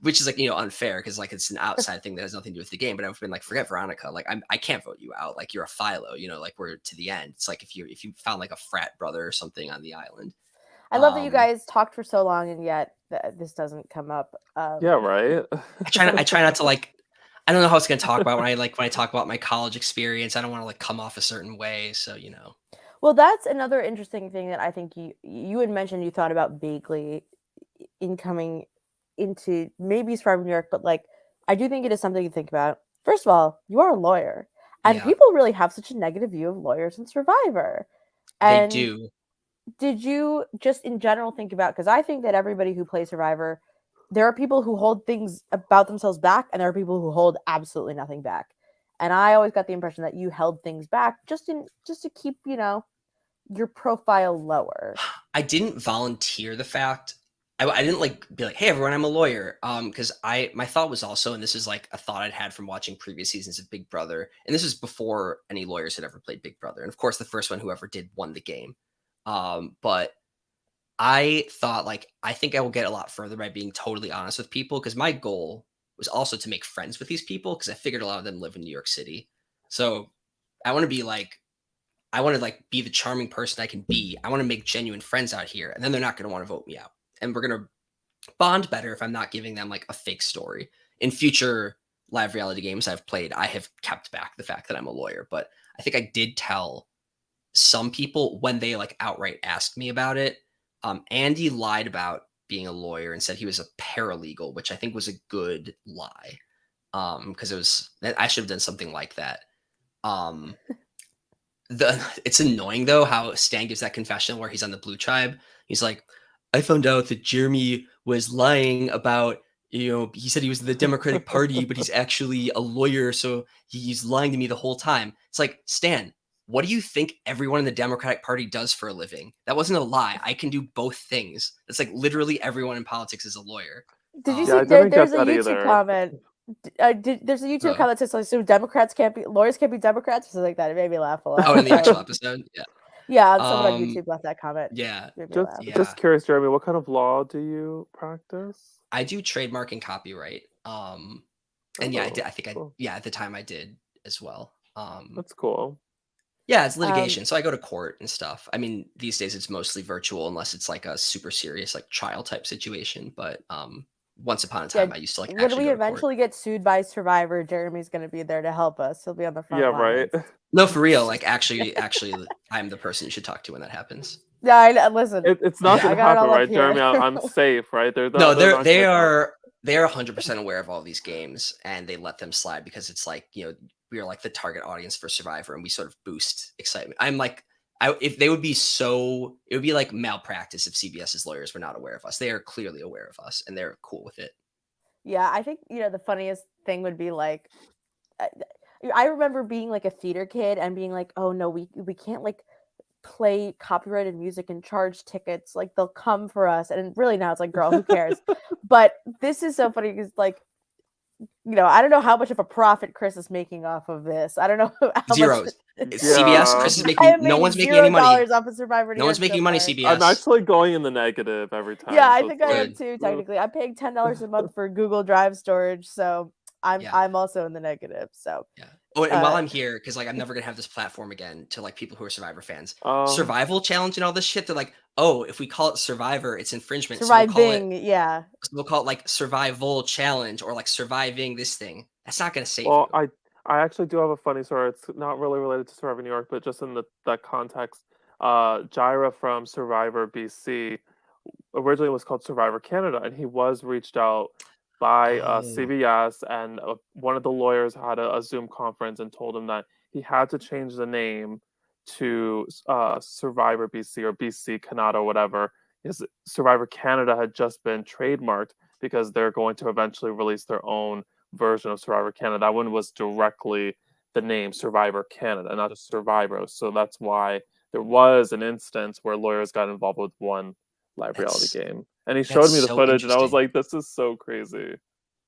which is like, unfair because like it's an outside thing that has nothing to do with the game. But I would have been like, forget Veronica. Like I can't vote you out. Like you're a Philo, like we're to the end. It's like if you found like a frat brother or something on the island. I love that you Um, guys talked for so long and yet this doesn't come up. Yeah, right. I try not to like I don't know how it's gonna talk about when I talk about my college experience. I don't want to like come off a certain way. So Well, that's another interesting thing that I think you had mentioned you thought about vaguely in coming into maybe Survivor New York, but like I do think it is something to think about. First of all, you are a lawyer, and yeah, people really have such a negative view of lawyers and Survivor. they And do. did you just in general think about, because I think that everybody who plays Survivor, there are people who hold things about themselves back and there are people who hold absolutely nothing back. And I always got the impression that you held things back just to keep, your profile lower. I didn't volunteer the fact. I didn't like be like, hey everyone, I'm a lawyer. Because my thought was also, and this is like a thought I'd had from watching previous seasons of Big Brother, and this is before any lawyers had ever played Big Brother, and of course the first one whoever did won the game. But I thought like I think I will get a lot further by being totally honest with people because my goal was also to make friends with these people because I figured a lot of them live in New York City. So I want to be like I want to like be the charming person I can be. I want to make genuine friends out here, and then they're not going to want to vote me out. And we're going to bond better if I'm not giving them like a fake story. In future live reality games I've played, I have kept back the fact that I'm a lawyer, but I think I did tell some people when they like outright asked me about it. Andy lied about being a lawyer and said he was a paralegal, which I think was a good lie. Because it was I should have done something like that. Um, it's annoying though how Stan gives that confession where he's on the Blue Tribe. He's like, I found out that Jeremy was lying about, he said he was in the Democratic Party, but he's actually a lawyer, so he's lying to me the whole time. It's like, Stan, what do you think everyone in the Democratic Party does for a living? That wasn't a lie. I can do both things. It's like literally everyone in politics is a lawyer. Did you Yeah, see I didn't there's get a that YouTube either. comment? There's a YouTube comment that says like, so Democrats can't be lawyers can't be Democrats or something like that. It made me laugh a lot. Oh, in the actual episode, yeah. Yeah, someone on YouTube left that comment. Yeah, just curious, Jeremy, what kind of law do you practice? I do trademark and copyright. And yeah, I think cool. At the time I did as well. That's cool. Yeah, it's litigation. So I go to court and stuff. I mean, these days it's mostly virtual unless it's like a super serious like trial type situation. But once upon a time I used to like when we eventually get sued by Survivor, Jeremy's gonna be there to help us. He'll be on the front lines. Right. No, for real. Like actually I'm the person you should talk to when that happens. Yeah, listen. It's not gonna happen, right, Jeremy? I'm safe, right? They are 100% aware of all these games and they let them slide because it's like, we are like the target audience for Survivor and we sort of boost excitement. I'm like, if they would be it would be like malpractice if CBS's lawyers were not aware of us. They are clearly aware of us and they're cool with it. Yeah, I think, the funniest thing would be like, I remember being like a theater kid and being like, oh no, we can't like play copyrighted music and charge tickets. Like they'll come for us. And really now it's like, girl, who cares? But this is so funny because like, I don't know how much of a profit Chris is making off of this. I don't know how Zeros. much. CBS, Chris is making. No one's making any money. Off of Survivor. No one's making money. CBS. I'm actually going in the negative every time. Yeah, I think I am too. Technically, I'm paying $10 a month for Google Drive storage, so I'm also in the negative. So yeah. Oh, and while I'm here, because like I'm never gonna have this platform again to like people who are Survivor fans. Survival challenge and all this shit. They're like, oh, if we call it Survivor, it's infringement. Surviving, so we'll call it like survival challenge or like surviving this thing. That's not gonna save you. Well, I actually do have a funny story. It's not really related to Survivor New York, but just in that context. Jaira from Survivor BC originally was called Survivor Canada, and he was reached out by CBS, and one of the lawyers had a Zoom conference and told him that he had to change the name to Survivor BC or BC Canada or whatever. Because Survivor Canada had just been trademarked because they're going to eventually release their own version of Survivor Canada. That one was directly the name Survivor Canada, not just Survivor. So that's why there was an instance where lawyers got involved with one live reality game. And he showed me the footage and I was like, this is so crazy.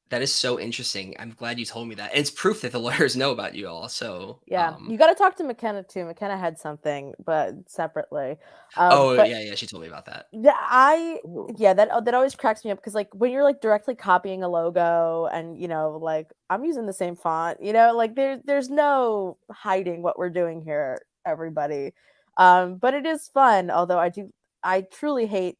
That is so interesting. I'm glad you told me that. And it's proof that the lawyers know about you all. So yeah, you got to talk to McKenna too. McKenna had something, but separately. Yeah, she told me about that. Yeah, that always cracks me up because like when you're like directly copying a logo and like I'm using the same font, like there's no hiding what we're doing here, everybody. But it is fun. Although I truly hate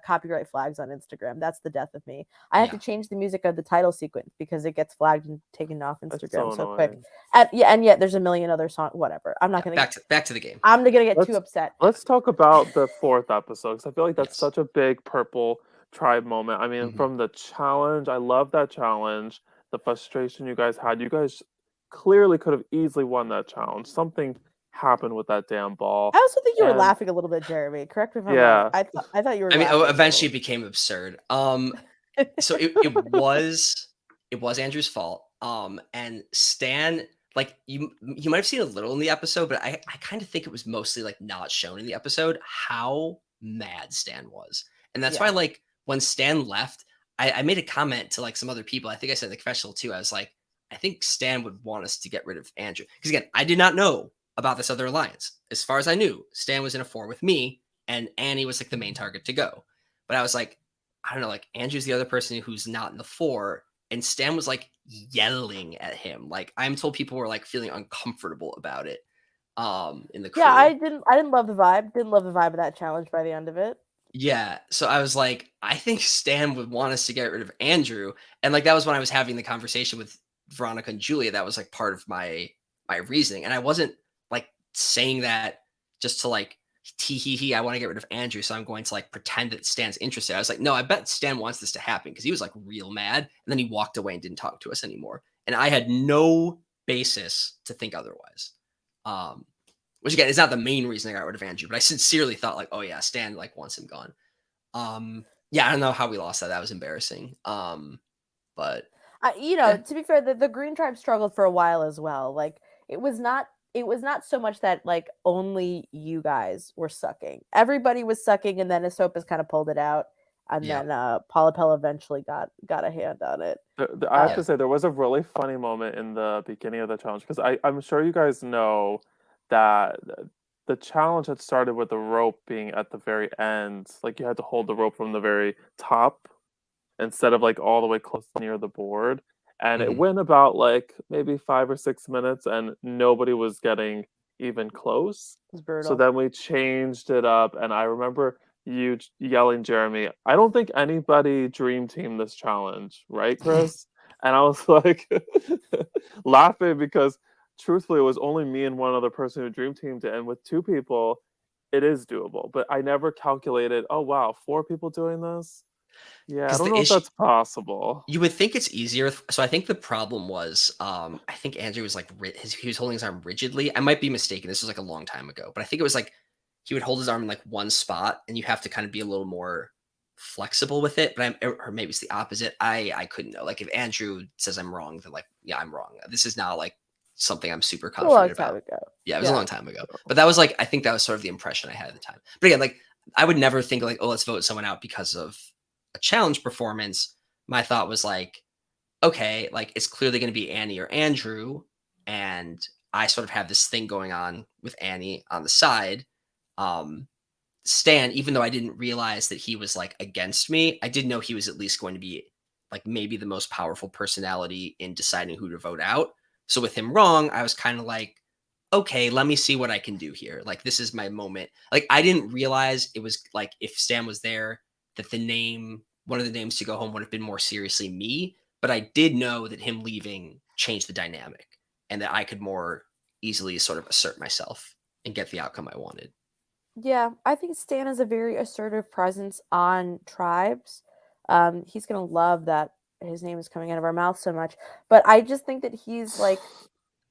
copyright flags on Instagram. That's the death of me. I have to change the music of the title sequence because it gets flagged and taken off Instagram so quick. And yet there's a million other songs. Whatever. I'm not gonna back to the game. I'm gonna get too upset. Let's talk about the 4th episode because I feel like that's such a big purple tribe moment. I mean, from the challenge, I love that challenge. The frustration you guys had. You guys clearly could have easily won that challenge. Something happened with that damn ball. I also think you were laughing a little bit, Jeremy. Correct me if I'm wrong. I thought you were. I mean, eventually it became absurd. So it was Andrew's fault. And Stan, like you might have seen a little in the episode, but I kind of think it was mostly like not shown in the episode how mad Stan was, and that's why like when Stan left, I made a comment to like some other people. I think I said in the confessional too. I was like, I think Stan would want us to get rid of Andrew because again, I did not know about this other alliance. As far as I knew, Stan was in a 4 with me and Annie was like the main target to go. But I was like, I don't know, like Andrew's the other person who's not in the 4 and Stan was like yelling at him. Like I'm told people were like feeling uncomfortable about it. in the Yeah, crew. I didn't love the vibe. Didn't love the vibe of that challenge by the end of it. Yeah, so I was like, I think Stan would want us to get rid of Andrew, and like that was when I was having the conversation with Veronica and Julia. That was like part of my reasoning, and I wasn't like saying that just to like tee hee hee. I want to get rid of Andrew, so I'm going to like pretend that Stan's interested. I was like, no, I bet Stan wants this to happen because he was like real mad, and then he walked away and didn't talk to us anymore, and I had no basis to think otherwise. Um, which again is not the main reason I got rid of Andrew, but I sincerely thought like, oh yeah, Stan like wants him gone. Yeah, I don't know how we lost that. That was embarrassing. But yeah, To be fair, the Green Tribe struggled for a while as well. Like it was not so much that like only you guys were sucking. Everybody was sucking, and then Ahsopa's kind of pulled it out, and yeah, then Polypel eventually got a hand on it. I have yeah. to say there was a really funny moment in the beginning of the challenge because I'm sure you guys know that the challenge had started with the rope being at the very end. Like you had to hold the rope from the very top instead of like all the way close near the board. And it Mhm. went about like maybe 5 or 6 minutes, and nobody was getting even close. It was So brutal. then we changed it up, and I remember you yelling, Jeremy, I don't think anybody dream team this challenge, right, Chris? And I was like laughing because truthfully, it was only me and one other person who dream teamed it. And with two people, it is doable. But I never calculated, oh, wow, four people doing this? Yeah, I Because don't the know if issue that's possible. you would think it's easier. So I think the problem was, I think Andrew was like he was holding his arm rigidly. I might be mistaken. This was like a long time ago, but I think it was like he would hold his arm in like one spot, and you have to kind of be a little more flexible with it. But or maybe it's the opposite. I couldn't know. Like if Andrew says I'm wrong, then like yeah, I'm wrong. This is not like something I'm super It's a long confident time about. ago. Yeah, it was a Yeah. long time ago. But that was like I think that was sort of the impression I had at the time. But again, like I would never think like, oh, let's vote someone out because of a challenge performance. My thought was like, okay, like it's clearly going to be Annie or Andrew, and I sort of have this thing going on with Annie on the side. Um, Stan, even though I didn't realize that he was like against me, I did know he was at least going to be like maybe the most powerful personality in deciding who to vote out. So with him wrong, I was kind of like, okay, let me see what I can do here. Like this is my moment. Like I didn't realize it was like if Stan was there, that the name, one of the names to go home would have been more seriously me. But I did know that him leaving changed the dynamic and that I could more easily sort of assert myself and get the outcome I wanted. Yeah, I think Stan is a very assertive presence on tribes. He's gonna love that his name is coming out of our mouth so much. But I just think that he's like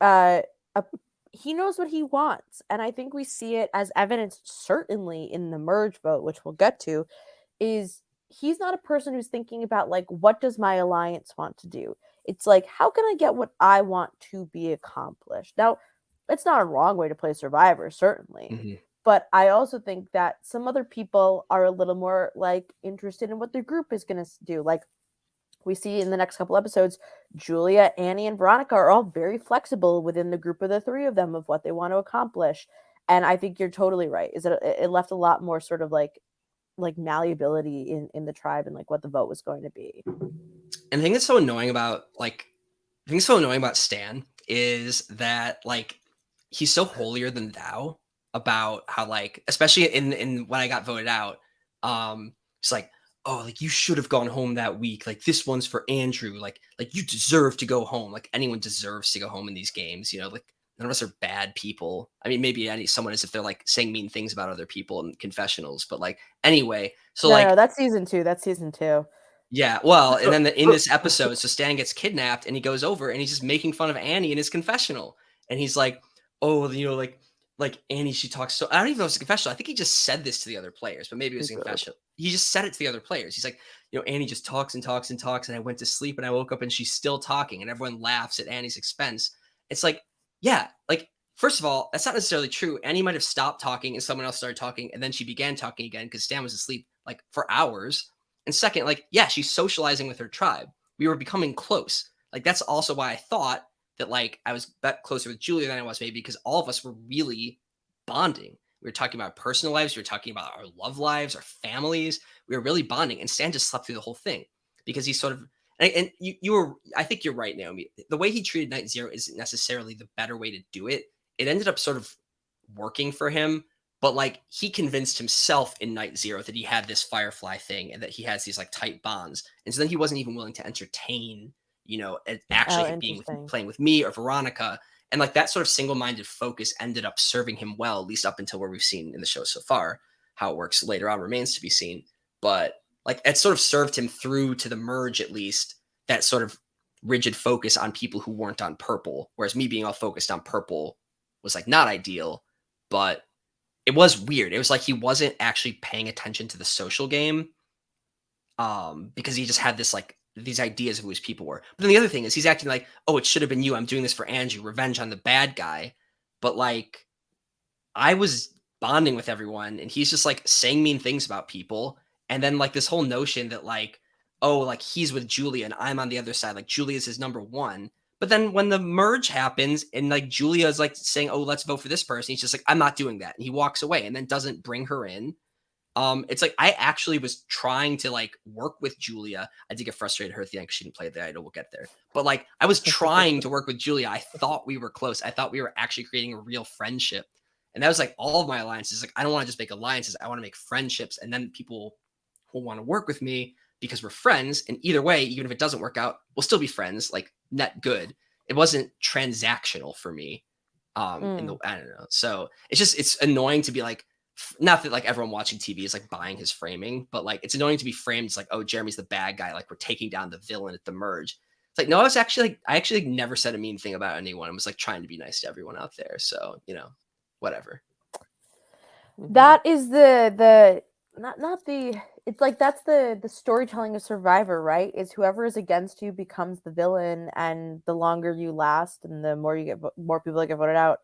uh a, he knows what he wants. And I think we see it as evidenced certainly in the merge vote, which we'll get to, is he's not a person who's thinking about like what does my alliance want to do? It's like how can I get what I want to be accomplished? Now, it's not a wrong way to play Survivor, certainly. Mhm. But I also think that some other people are a little more like interested in what their group is going to do. Like we see in the next couple episodes, Julia, Annie, and Veronica are all very flexible within the group of the three of them of what they want to accomplish. And I think you're totally right. Is that it left a lot more sort of like malleability in the tribe and like what the vote was going to be. And the thing that's so annoying about like the thing so annoying about Stan is that like he's so holier than thou about how like especially in when I got voted out, it's like oh like you should have gone home that week like this one's for Andrew like you deserve to go home like anyone deserves to go home in these games like none of us are bad people. I mean maybe someone is if they're like saying mean things about other people in confessionals but like anyway so No, like no, that's season two. That's season two. yeah, well, and So, then in so- this episode, so Stan gets kidnapped and he goes over and he's just making fun of Annie in his confessional. And he's like, "Oh, like Annie, she talks so." I don't even know if it's a confessional. I think he just said this to the other players, but maybe it he was a did. confessional. He just said it to the other players. He's like, Annie just talks and talks and talks, and I went to sleep and I woke up and she's still talking, and everyone laughs at Annie's expense. It's like, yeah, like first of all, that's not necessarily true. Annie might have stopped talking and someone else started talking, and then she began talking again because Stan was asleep like for hours. And second, like, yeah, she's socializing with her tribe. We were becoming close. Like, that's also why I thought that, like, I was closer with Julia than I was maybe because all of us were really bonding. We were talking about our personal lives. We were talking about our love lives, our families. We were really bonding. And Stan just slept through the whole thing because he's sort of, and you were, I think you're right, Naomi. The way he treated Night Zero isn't necessarily the better way to do it. It ended up sort of working for him. But like he convinced himself in Night Zero that he had this Firefly thing and that he has these like tight bonds. And so then he wasn't even willing to entertain, Oh, actually being interesting. playing with me or Veronica. And like that sort of single-minded focus ended up serving him well, at least up until where we've seen in the show so far. How it works later on remains to be seen. But like it sort of served him through to the merge, at least, that sort of rigid focus on people who weren't on purple. Whereas me being all focused on purple was like not ideal, but it was weird. It was like he wasn't actually paying attention to the social game, because he just had this like these ideas of who his people were. But then the other thing is he's acting like, oh, it should have been you. I'm doing this for Andrew, revenge on the bad guy. But like I was bonding with everyone and he's just like saying mean things about people. And then like this whole notion that like, oh, like he's with Julia and I'm on the other side. Like Julia's his number one. But then when the merge happens and like Julia is like saying, oh, let's vote for this person, he's just like, I'm not doing that. And he walks away and then doesn't bring her in. It's like I actually was trying to like work with Julia. I did get frustrated at her at the end because she didn't play the idol. We'll get there. But like I was trying to work with Julia. I thought we were close. I thought we were actually creating a real friendship. And that was like all of my alliances. Like I don't want to just make alliances. I want to make friendships. And then people who want to work with me because we're friends. And either way, even if it doesn't work out, we'll still be friends, like net good. It wasn't transactional for me. I don't know. So it's annoying to be like, not that like everyone watching TV is like buying his framing, but like it's annoying to be framed as like, oh, Jeremy's the bad guy, like we're taking down the villain at the merge. It's like, no, I actually like, never said a mean thing about anyone. I was like trying to be nice to everyone out there. So, whatever. That is the not the it's like that's the storytelling of Survivor, right? Is whoever is against you becomes the villain, and the longer you last and the more you get more people that get voted out,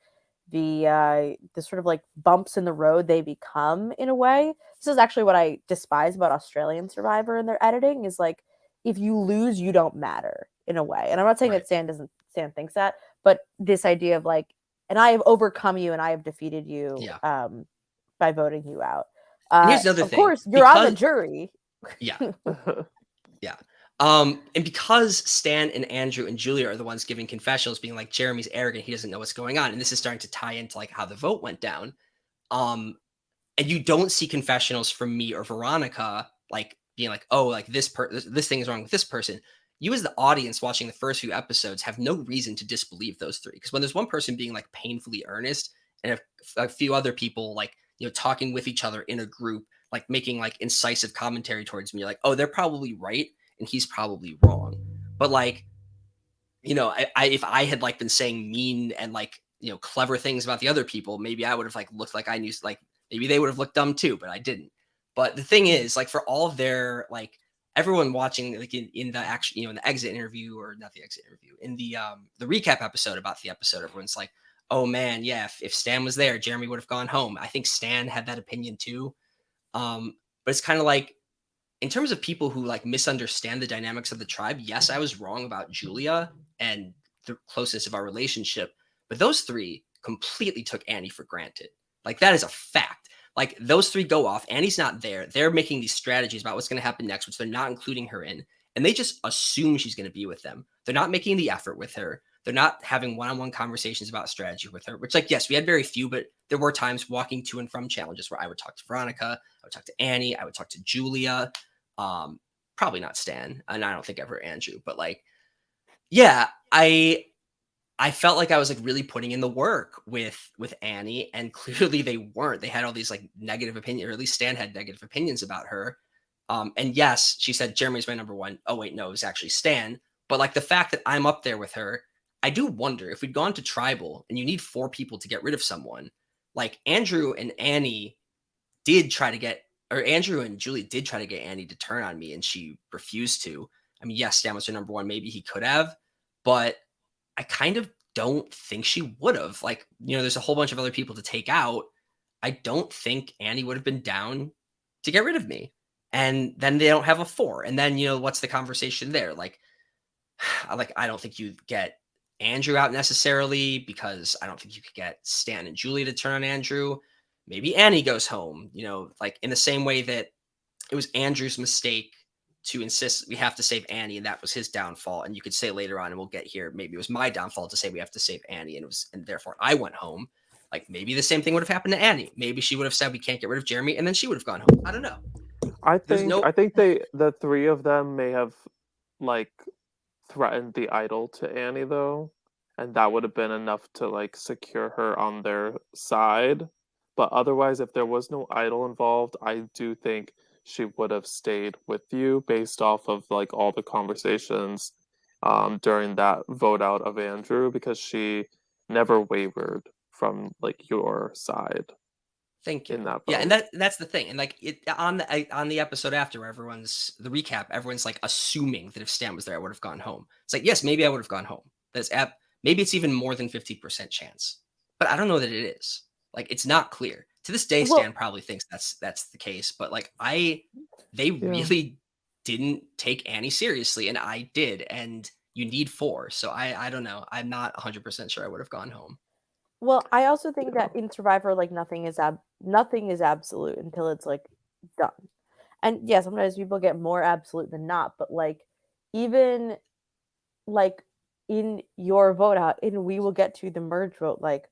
the sort of like bumps in the road they become in a way. This is actually what I despise about Australian Survivor and their editing is like if you lose, you don't matter in a way. And I'm not saying Right. that Stan thinks that, but this idea of like, and I have overcome you and I have defeated you. Yeah. By voting you out. And here's another Of thing. course, you're on the jury. Yeah. Yeah. And because Stan and Andrew and Julia are the ones giving confessionals, being like, Jeremy's arrogant, he doesn't know what's going on. And this is starting to tie into like how the vote went down. And you don't see confessionals from me or Veronica like being like, oh, like this thing is wrong with this person. You as the audience watching the first few episodes have no reason to disbelieve those three. Because when there's one person being like painfully earnest and a few other people like, talking with each other in a group, like making like incisive commentary towards me, you're like, oh, they're probably right and he's probably wrong. But like, if I had like been saying mean and like, clever things about the other people, maybe I would have like looked like I knew, like maybe they would have looked dumb too, but I didn't. But the thing is, like for all of their like everyone watching like in the actual, in the exit interview, or not the exit interview, in the recap episode about the episode, everyone's like, oh man, yeah, if Stan was there, Jeremy would have gone home. I think Stan had that opinion too. But it's kind of like, in terms of people who like misunderstand the dynamics of the tribe, yes, I was wrong about Julia and the closeness of our relationship, but those three completely took Annie for granted. Like that is a fact. Like those three go off. Annie's not there. They're making these strategies about what's going to happen next, which they're not including her in. And they just assume she's going to be with them. They're not making the effort with her. They're not having one-on-one conversations about strategy with her, which like, yes, we had very few, but there were times walking to and from challenges where I would talk to Veronica, I would talk to Annie, I would talk to Julia, probably not Stan, and I don't think ever Andrew, but like, yeah, I felt like I was like really putting in the work with Annie, and clearly they weren't. They had all these like negative opinions, or at least Stan had negative opinions about her. And yes, she said Jeremy's my number one. Oh wait, no, it was actually Stan. But like the fact that I'm up there with her, I do wonder if we'd gone to tribal and you need 4 people to get rid of someone. Like Andrew and Annie did try to get, or Andrew and Julie did try to get Annie to turn on me, and she refused to. I mean, yes, Stan was her number one. Maybe he could have, but I kind of don't think she would have. Like, there's a whole bunch of other people to take out. I don't think Annie would have been down to get rid of me. And then they don't have a 4. And then, what's the conversation there? Like I don't think you get Andrew out necessarily, because I don't think you could get Stan and Julie to turn on Andrew. Maybe Annie goes home, like in the same way that it was Andrew's mistake to insist we have to save Annie, and that was his downfall. And you could say later on, and we'll get here, maybe it was my downfall to say we have to save Annie, and therefore I went home. Like maybe the same thing would have happened to Annie. Maybe she would have said we can't get rid of Jeremy, and then she would have gone home. I don't know. There's no. I think the three of them may have like threatened the idol to Annie though, and that would have been enough to like secure her on their side. But otherwise, if there was no idol involved, I do think she would have stayed with you based off of like all the conversations during that vote out of Andrew because she never wavered from like your side Thank in you. that Yeah, and vote. that's the thing. And like it on the episode after where everyone's the recap, everyone's like assuming that if Stan was there, I would have gone home. It's like, yes, maybe I would have gone home. Maybe it's even more than 50% chance. But I don't know that it is. Like it's not clear. To this day, Well, Stan probably thinks that's the case. But like they Yeah. really didn't take Annie seriously, and I did. And you need four. So I don't know. I'm not 100% sure I would have gone home. well, I also think that in Survivor, like nothing is absolute until it's like done. And yeah, sometimes people get more absolute than not, but like even like in your vote out, and we will get to the merge vote, like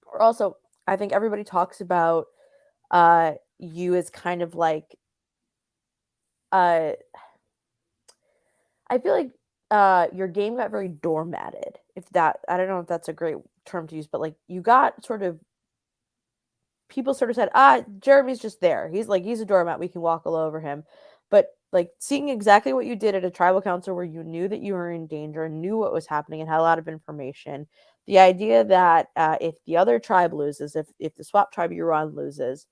or also I think everybody talks about you as kind of like uh I feel like your game got very doormatted. If that I don't know if that's a great term to use, but like you got sort of people sort of said, Jeremy's just there. He's a doormat. We can walk all over him. But like seeing exactly what you did at a tribal council where you knew that you were in danger and knew what was happening and had a lot of information, the idea that if the other tribe loses, if the swap tribe you're on loses,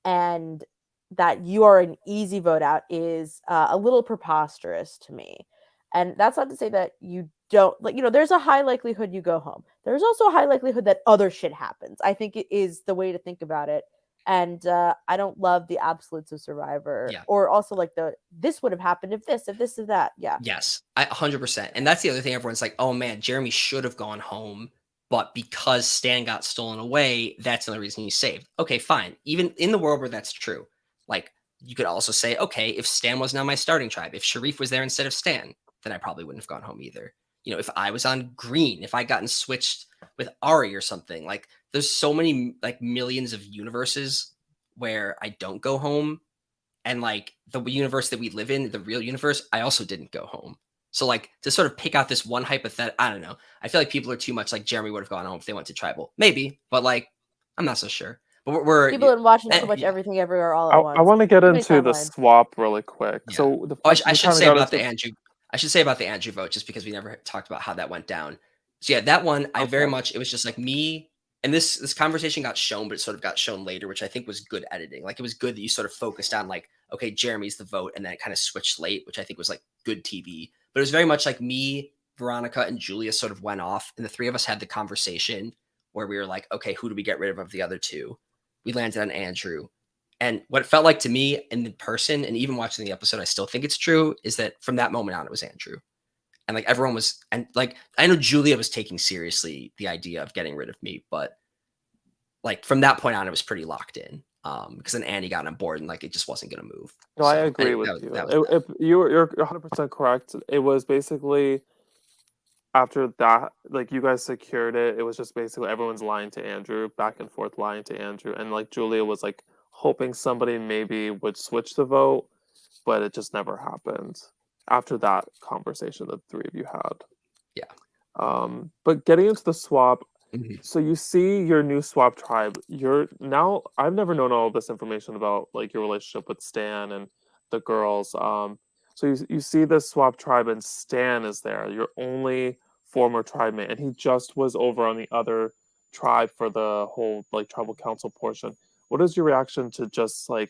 and that you are an easy vote out is a little preposterous to me. And that's not to say that you don't like, there's a high likelihood you go home. There's also a high likelihood that other shit happens. I think it is the way to think about it. And I don't love the absolutes of Survivor, Yeah. or also like this would have happened if this, if that. Yeah. Yes, 100%. And that's the other thing. Everyone's like, oh man, Jeremy should have gone home. But because Stan got stolen away, that's another reason he's saved. Okay, fine. Even in the world where that's true, like you could also say, okay, if Stan wasn't on my starting tribe, if Sharif was there instead of Stan, then I probably wouldn't have gone home either. If I was on green, if I gotten switched with Ari or something, like there's so many like millions of universes where I don't go home. And like the universe that we live in, the real universe, I also didn't go home. So like to sort of pick out this one hypothetical, I don't know. I feel like people are too much like Jeremy would have gone home if they went to tribal. Maybe, but like I'm not so sure. But People in watching so much yeah. everything everywhere all at I once. want to get Too many into the timelines. swap really quick. Yeah. So Oh, I we should kind of say got about the into Andrew. I should say about the Andrew vote just because we never talked about how that went down. So yeah, that one I very okay. much it was just like me and this conversation got shown, but it sort of got shown later, which I think was good editing. Like it was good that you sort of focused on like, okay, Jeremy's the vote, and then it kind of switched late, which I think was like good TV. But it was very much like me, Veronica, and Julia sort of went off, and the three of us had the conversation where we were like, okay, who do we get rid of the other two? We landed on Andrew. And what it felt like to me in person, and even watching the episode, I still think it's true, is that from that moment on, it was Andrew. And like everyone was, and like I know Julia was taking seriously the idea of getting rid of me, but like from that point on, it was pretty locked in. Because then Annie got on board and like it just wasn't going to move. No, I So agree anyway, with that was you. that. Was that. You're 100% correct. It was basically after that, like you guys secured it. It was just basically everyone's lying to Andrew, back and forth lying to Andrew, and like Julia was like hoping somebody maybe would switch the vote, but it just never happened. After that conversation the three of you had. Yeah. But getting into the swap, Mhm. so you see your new swap tribe. You're now I've never known all this information about like your relationship with Stan and the girls. So you see this swap tribe and Stan is there, your only former tribe mate, and he just was over on the other tribe for the whole like tribal council portion. What is your reaction to just like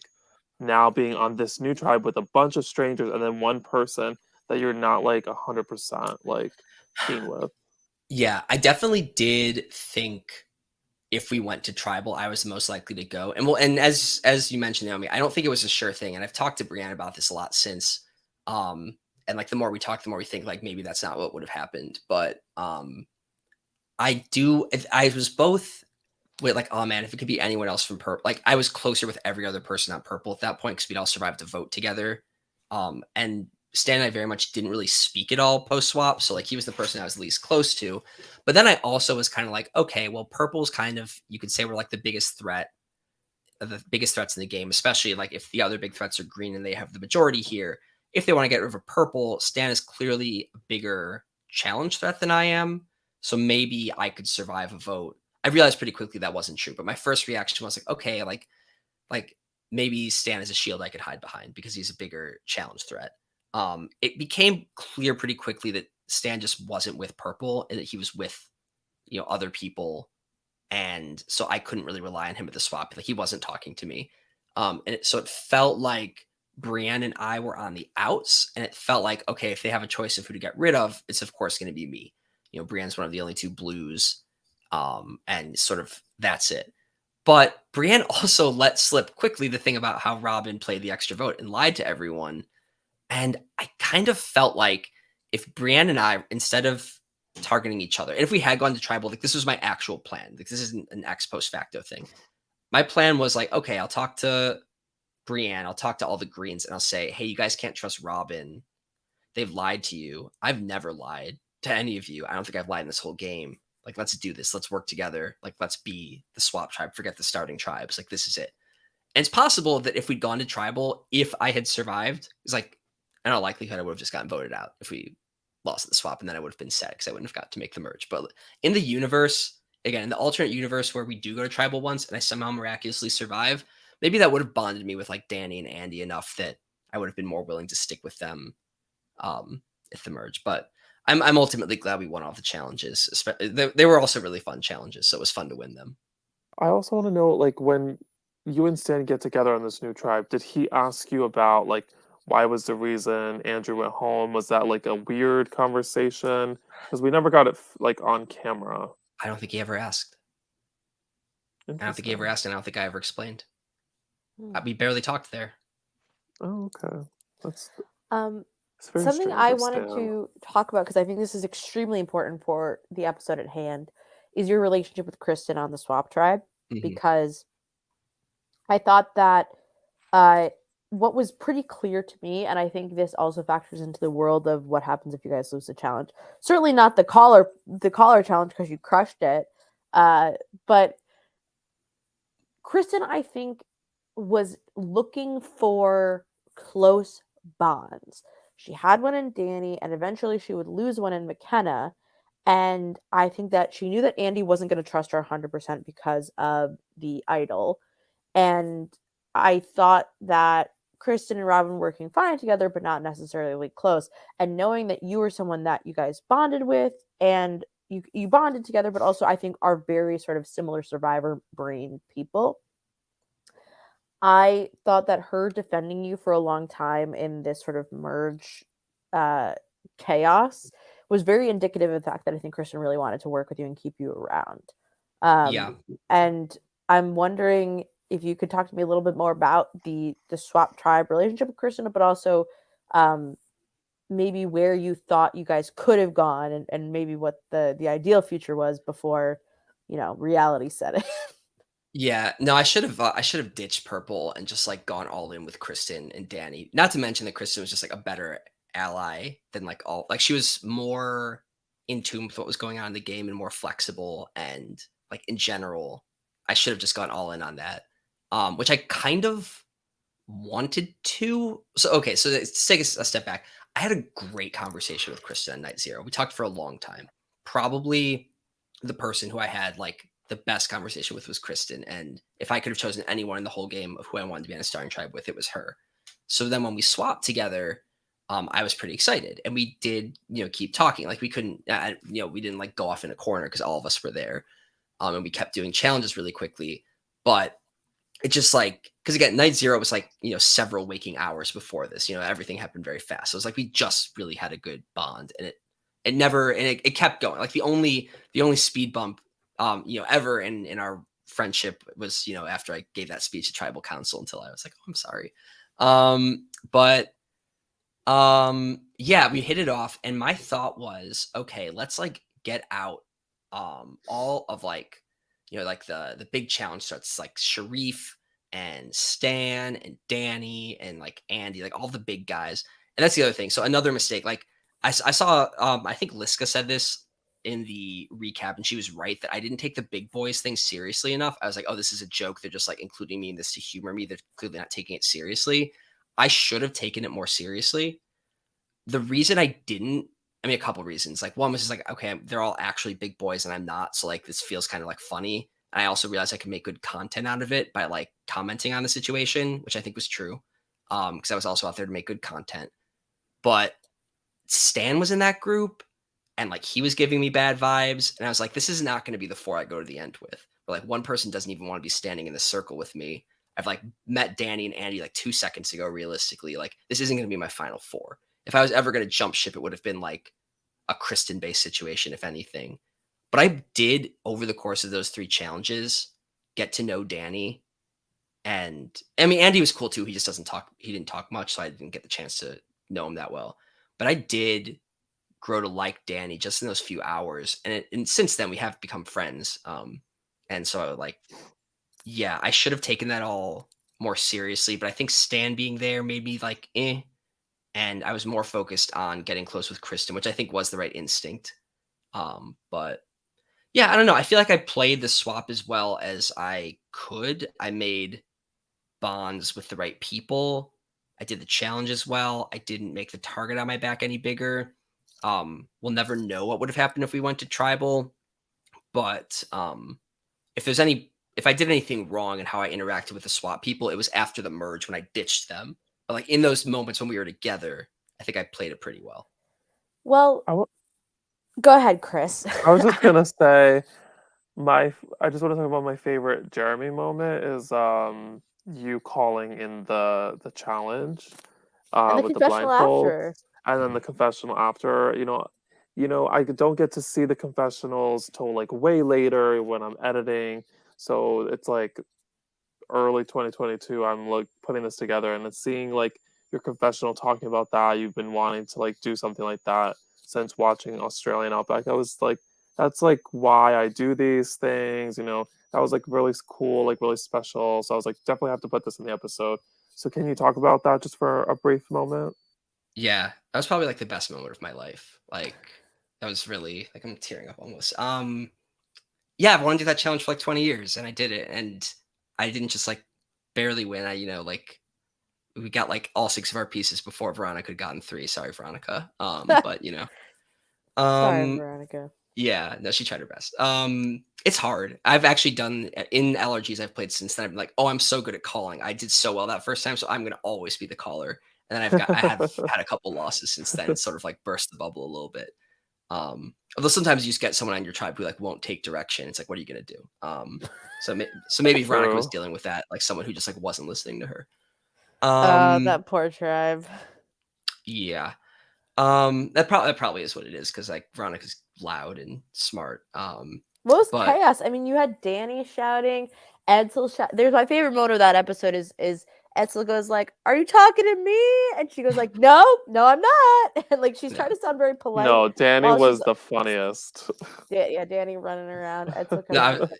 now being on this new tribe with a bunch of strangers and then one person that you're not like 100% like keen with? Yeah, I definitely did think if we went to tribal, I was most likely to go. And well, and as you mentioned, Naomi, I don't think it was a sure thing. And I've talked to Brianna about this a lot since. And like the more we talk, the more we think like maybe that's not what would have happened. But I was both with like, oh man, if it could be anyone else from Purple, like I was closer with every other person on Purple at that point because we'd all survived the vote together. And Stan and I very much didn't really speak at all post swap. So like he was the person I was least close to. But then I also was kind of like, okay, well, purple's kind of, you could say we're like the biggest threat, the biggest threats in the game, especially like if the other big threats are green and they have the majority here. If they want to get rid of a purple, Stan is clearly a bigger challenge threat than I am. So maybe I could survive a vote. I realized pretty quickly that wasn't true, but my first reaction was like, okay, like maybe Stan is a shield I could hide behind because he's a bigger challenge threat. It became clear pretty quickly that Stan just wasn't with purple and that he was with, other people. And so I couldn't really rely on him at the swap. Like he wasn't talking to me. So it felt like Brienne and I were on the outs, and it felt like, okay, if they have a choice of who to get rid of, it's of course going to be me. Brienne's one of the only two blues. And sort of that's it. But Brienne also let slip quickly the thing about how Robin played the extra vote and lied to everyone. And I kind of felt like if Brienne and I, instead of targeting each other, and if we had gone to tribal, like this was my actual plan. Like this isn't an ex post facto thing. My plan was like, okay, I'll talk to Brienne, I'll talk to all the greens, and I'll say, hey, you guys can't trust Robin. They've lied to you. I've never lied to any of you. I don't think I've lied in this whole game. Like, let's do this. Let's work together. Like, let's be the swap tribe. Forget the starting tribes. Like, this is it. And it's possible that if we'd gone to tribal, if I had survived, it's like, in all likelihood, I would have just gotten voted out if we lost the swap, and then I would have been sad because I wouldn't have got to make the merge. But in the universe, again, in the alternate universe where we do go to tribal once and I somehow miraculously survive, maybe that would have bonded me with like Danny and Andy enough that I would have been more willing to stick with them at the merge. But I'm ultimately glad we won all the challenges. They were also really fun challenges, so it was fun to win them. I also want to know, like, when you and Stan get together on this new tribe, did he ask you about, like, why was the reason Andrew went home? Was that, like, a weird conversation? Because we never got it, like, on camera. I don't think he ever asked. I don't think he ever Interesting. asked, and I don't think I ever explained. Hmm. We barely talked there. Oh, okay. That's Um, it's very Something strange I of wanted Stan. to talk about because I think this is extremely important for the episode at hand is your relationship with Kristen on the Swap Tribe Mhm. because I thought that uh, what was pretty clear to me, and I think this also factors into the world of what happens if you guys lose the challenge. Certainly not the collar challenge because you crushed it, but Kristen, I think, was looking for close bonds. She had one in Danny, and eventually she would lose one in McKenna. And I think that she knew that Andy wasn't going to trust her 100% because of the idol. And I thought that Kristen and Robin working fine together, but not necessarily close. And knowing that you were someone that you guys bonded with and you bonded together, but also I think are very sort of similar survivor brain people. I thought that her defending you for a long time in this sort of merge uh, chaos was very indicative of the fact that I think Kristen really wanted to work with you and keep you around. Um, Yeah. and I'm wondering if you could talk to me a little bit more about the swap tribe relationship with Kristen, but also um, maybe where you thought you guys could have gone and maybe what the ideal future was before reality set in. Yeah, no, I should have ditched purple and just like gone all in with Kristen and Danny. Not to mention that Kristen was just like a better ally than like all like she was more in tune with what was going on in the game and more flexible and like in general, I should have just gone all in on that. Which I kind of wanted to. So okay, so let's take a step back. I had a great conversation with Kristen on night zero. We talked for a long time. Probably the person who I had like the best conversation with was Kristen. And if I could have chosen anyone in the whole game of who I wanted to be on a starting tribe with, it was her. So then when we swapped together, I was pretty excited, and we did, keep talking. Like we couldn't, we didn't like go off in a corner because all of us were there, and we kept doing challenges really quickly. But it just like because again, night zero was like several waking hours before this. Everything happened very fast. So it was like we just really had a good bond, and it never and it kept going. Like the only speed bump ever in our friendship was after I gave that speech at tribal council until I was like, oh, I'm sorry. But yeah, we hit it off, and my thought was, okay, let's like get out all of like like the big challenge starts like Sharif and Stan and Danny and like Andy, like all the big guys, And that's the other thing. So another mistake, like I saw, I think Liska said this in the recap, and she was right that I didn't take the big boys thing seriously enough. I was like, oh, this is a joke. They're just like including me in this to humor me. They're clearly not taking it seriously. I should have taken it more seriously. The reason I didn't, I mean, a couple reasons. Like one was just like, okay, they're all actually big boys and I'm not. So like this feels kind of like funny. And I also realized I can make good content out of it by like commenting on the situation, which I think was true. Because I was also out there to make good content. But Stan was in that group and like he was giving me bad vibes. And I was like, this is not going to be the four I go to the end with. But like one person doesn't even want to be standing in the circle with me. I've like met Danny and Andy like 2 seconds ago, realistically. Like this isn't going to be my final four. If I was ever going to jump ship, it would have been like a Kristen based situation, if anything. But I did, over the course of those 3 challenges, get to know Danny. And I mean, Andy was cool too. He just doesn't talk. He didn't talk much. So I didn't get the chance to know him that well. But I did grow to like Danny just in those few hours. And since then, we have become friends. And so, like, yeah, I should have taken that all more seriously. But I think Stan being there made me like, eh. And I was more focused on getting close with Kristen, which I think was the right instinct. But yeah, I don't know. I feel like I played the swap as well as I could. I made bonds with the right people. I did the challenge as well. I didn't make the target on my back any bigger. We'll never know what would have happened if we went to tribal, but if I did anything wrong in how I interacted with the swap people, it was after the merge when I ditched them. But like in those moments when we were together, I think I played it pretty well. Well, I, w- go ahead, Chris. I was just gonna say I just want to talk about my favorite Jeremy moment is you calling in the challenge And the with the confessional blindfolds, after. and then the confessional after. I don't get to see the confessionals till like way later when I'm editing, so it's like early 2022. I'm like putting this together, and it's seeing like your confessional talking about that. You've been wanting to like do something like that since watching Australian Outback. I was like, that's like why I do these things. That was like really cool, like really special. So I was like, definitely have to put this in the episode. So can you talk about that just for a brief moment? Yeah, that was probably like the best moment of my life. Like that was really like I'm tearing up almost. Yeah, I've wanted to do that challenge for like 20 years and I did it. And I didn't just like barely win. Like we got like all 6 of our pieces before Veronica had gotten 3. Sorry, Veronica. But Sorry, um, Veronica. yeah, no, she tried her best. It's hard. I've actually done in allergies I've played since then. I'm like, oh, I'm so good at calling. I did so well that first time, so I'm gonna always be the caller. And then I have had a couple losses since then. It's sort of like burst the bubble a little bit. Although sometimes you just get someone on your tribe who like won't take direction. It's like, what are you gonna do? So maybe Veronica was True. dealing with that, like someone who just like wasn't listening to her. That poor tribe. Yeah. That probably is what it is because like Veronica's loud and smart. What was But chaos? I mean, you had Danny shouting, Edsel shout. There's my favorite moment of that episode is Edsel goes like, "Are you talking to me?" And she goes like, "No, no, I'm not." And like she's yeah, trying to sound very polite No, Danny while she's was the funniest. yeah, Danny running around. Edsel no, kind of it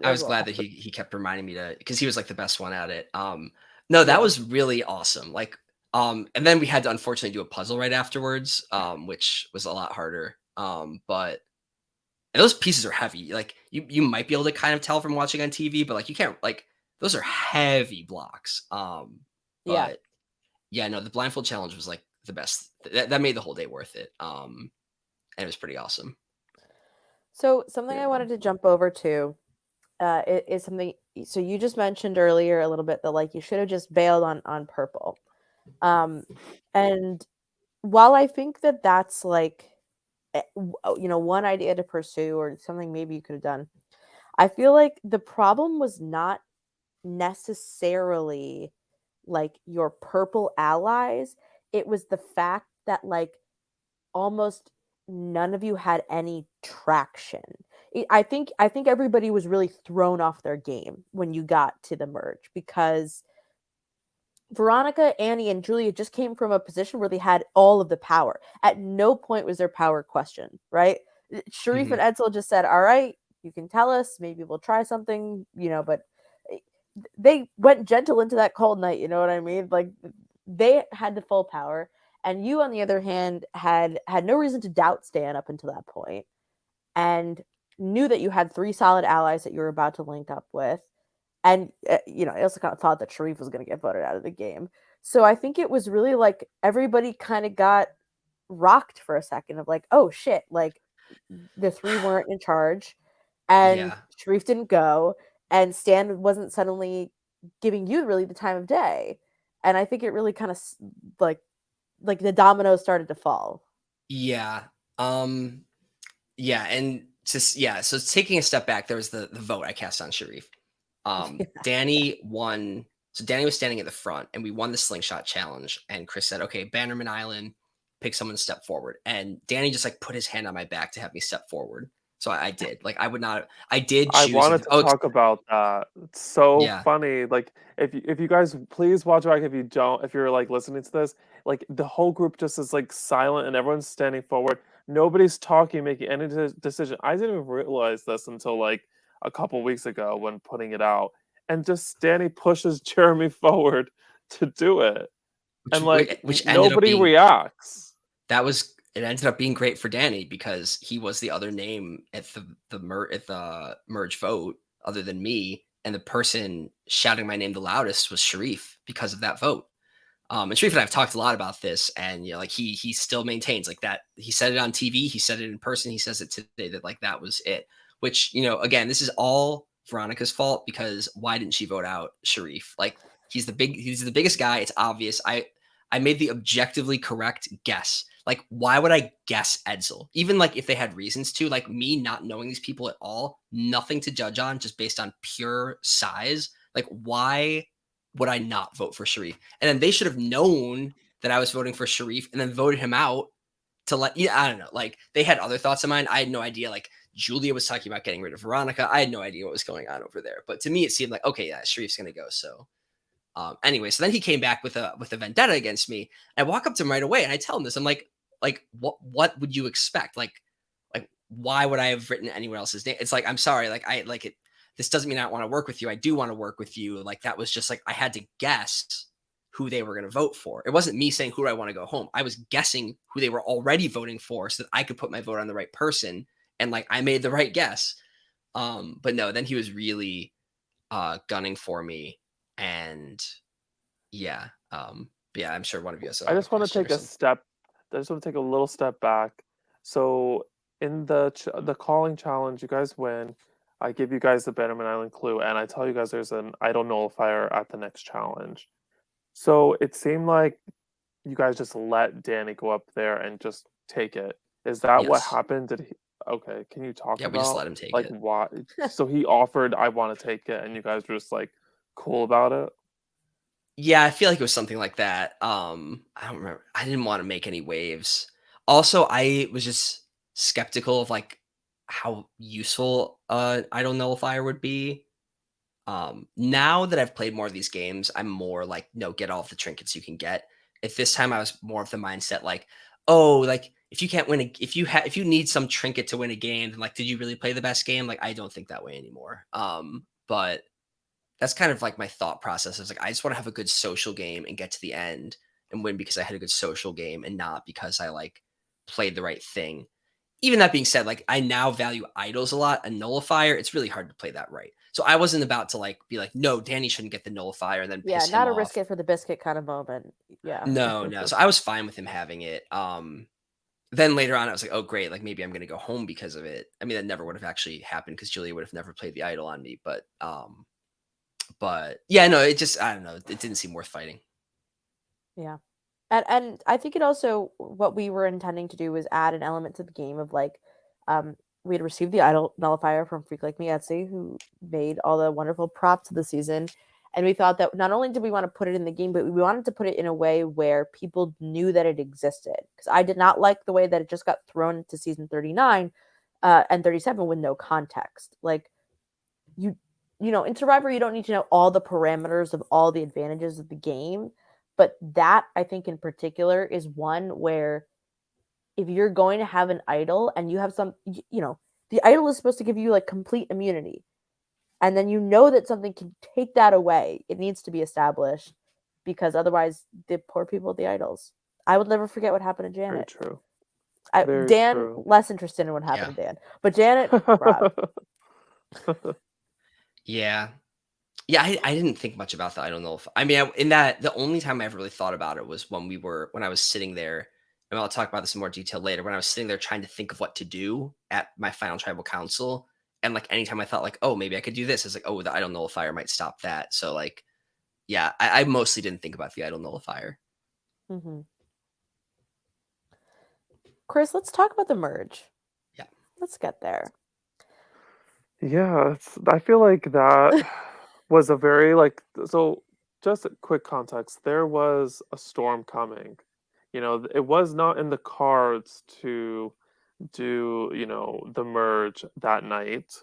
I was was a glad laugh. that he kept reminding me to because he was like the best one at it. No, that Yeah, was really awesome. Like, and then we had to unfortunately do a puzzle right afterwards, which was a lot harder. But and those pieces are heavy. Like you might be able to kind of tell from watching on TV, but like you can't like those are heavy blocks. yeah. But yeah, no, the blindfold challenge was like the best. That made the whole day worth it. And it was pretty awesome. So something I Yeah. wanted to jump over to is something. So you just mentioned earlier a little bit that like you should have just bailed on purple. And while I think that that's like one idea to pursue or something maybe you could have done, I feel like the problem was not necessarily like your purple allies. It was the fact that like almost none of you had any traction. I think everybody was really thrown off their game when you got to the merge because Veronica, Annie, and Julia just came from a position where they had all of the power. At no point was their power questioned, right? Sharif Hmm. and Edsel just said, "All right, you can tell us. Maybe we'll try something," but they went gentle into that cold night. You know what I mean? Like they had the full power. And you, on the other hand, had no reason to doubt Stan up until that point, and knew that you had 3 solid allies that you were about to link up with. And I also kind of thought that Sharif was going to get voted out of the game. So I think it was really like everybody kind of got rocked for a second of like, oh shit, like the 3 weren't in charge, and Yeah. Sharif didn't go, and Stan wasn't suddenly giving you really the time of day. And I think it really kind of like the dominoes started to fall. Yeah. Yeah, and just so taking a step back, there was the vote I cast on Sharif. Danny won. So Danny was standing at the front, and we won the slingshot challenge. And Chris said, "Okay, Bannerman Island, pick someone to step forward." And Danny just like put his hand on my back to have me step forward. So I did. Like I would not. I did I choose. wanted to Oh, talk about that. It's so yeah, funny. Like if you guys please watch back if you don't if you're like listening to this, like the whole group just is like silent and everyone's standing forward. Nobody's talking, making any decision. I didn't even realize this until like a couple weeks ago when putting it out. And just Danny pushes Jeremy forward to do it. And like which ended up nobody being reacts. it ended up being great for Danny because he was the other name at the merge vote other than me, and the person shouting my name the loudest was Sharif because of that vote. And Sharif and I have talked a lot about this, and like he still maintains like that. He said it on TV, he said it in person, he says it today that like that was it. Which again, this is all Veronica's fault because why didn't she vote out Sharif? Like he's the biggest guy. It's obvious. I made the objectively correct guess. Like, why would I guess Edsel? Even like if they had reasons to, like me not knowing these people at all, nothing to judge on, just based on pure size. Like, why would I not vote for Sharif? And then they should have known that I was voting for Sharif and then voted him out to I don't know. Like they had other thoughts in mind. I had no idea. Like Julia was talking about getting rid of Veronica. I had no idea what was going on over there. But to me, it seemed like, okay, yeah, Sharif's gonna go. So anyway, so then he came back with a vendetta against me. I walk up to him right away and I tell him this. I'm like what would you expect? Like why would I have written anyone else's name? It's like, I'm sorry, like I like it. This doesn't mean I don't want to work with you. I do want to work with you. Like that was just like I had to guess who they were going to vote for. It wasn't me saying who do I want to go home. I was guessing who they were already voting for so that I could put my vote on the right person. And like I made the right guess. But no, then he was really gunning for me. And yeah, yeah, I'm sure one of you has I a just want to question or take a something. step. I just want to take a little step back. So in the calling challenge, you guys win. I give you guys the Bannerman Island clue, and I tell you guys there's an idol nullifier at the next challenge. So it seemed like you guys just let Danny go up there and just take it. Is that what Yes. happened? Did he? Okay, can you talk Yeah, we just about let him take like it. why? So he offered, I want to take it, and you guys were just like cool about it. Yeah, I feel like it was something like that. I don't remember. I didn't want to make any waves. Also, I was just skeptical of like how useful idol nullifier would be. Now that I've played more of these games, I'm more like, no, get all of the trinkets you can get. At this time, I was more of the mindset like, oh, like if you can't win if you need some trinket to win a game, then like, did you really play the best game? Like, I don't think that way anymore. But that's kind of like my thought process. Is like I just want to have a good social game and get to the end and win because I had a good social game and not because I like played the right thing. Even that being said, like I now value idols a lot. A nullifier, it's really hard to play that right. So I wasn't about to like be like, no, Danny shouldn't get the nullifier and then Yeah, piss him not a off. risk it for the biscuit kind of moment. Yeah. No, no. So I was fine with him having it. Then later on, I was like, oh great, like maybe I'm gonna go home because of it. I mean, that never would have actually happened because Julia would have never played the idol on me. But yeah, no, it just I don't know. It didn't seem worth fighting. Yeah. And I think it also what we were intending to do was add an element to the game of like we had received the idol nullifier from Freak Like Me Etsy, who made all the wonderful props of the season. And we thought that not only did we want to put it in the game, but we wanted to put it in a way where people knew that it existed. Because I did not like the way that it just got thrown into season 39 and 37 with no context. Like in Survivor, you don't need to know all the parameters of all the advantages of the game. But that, I think, in particular, is one where if you're going to have an idol and you have the idol is supposed to give you like complete immunity. And then that something can take that away. It needs to be established because otherwise the poor people, the idols. I would never forget what happened to Very Janet. true. Very Dan, true. less interested in what Yeah. happened to Dan, but Janet, bruh. Yeah. Yeah, I didn't think much about that. I don't know if I mean, in that the only time I ever really thought about it was when I was sitting there, and I'll talk about this in more detail later. When I was sitting there trying to think of what to do at my final tribal council, and like anytime I thought like, oh, maybe I could do this, it's like, oh, the idle nullifier might stop that. So like, yeah, I mostly didn't think about the idle nullifier. Hmm. Chris, let's talk about the merge. Yeah. Let's get there. Yeah, I feel like that was a very like so just a quick context. There was a storm coming. It was not in the cards to do, the merge that night,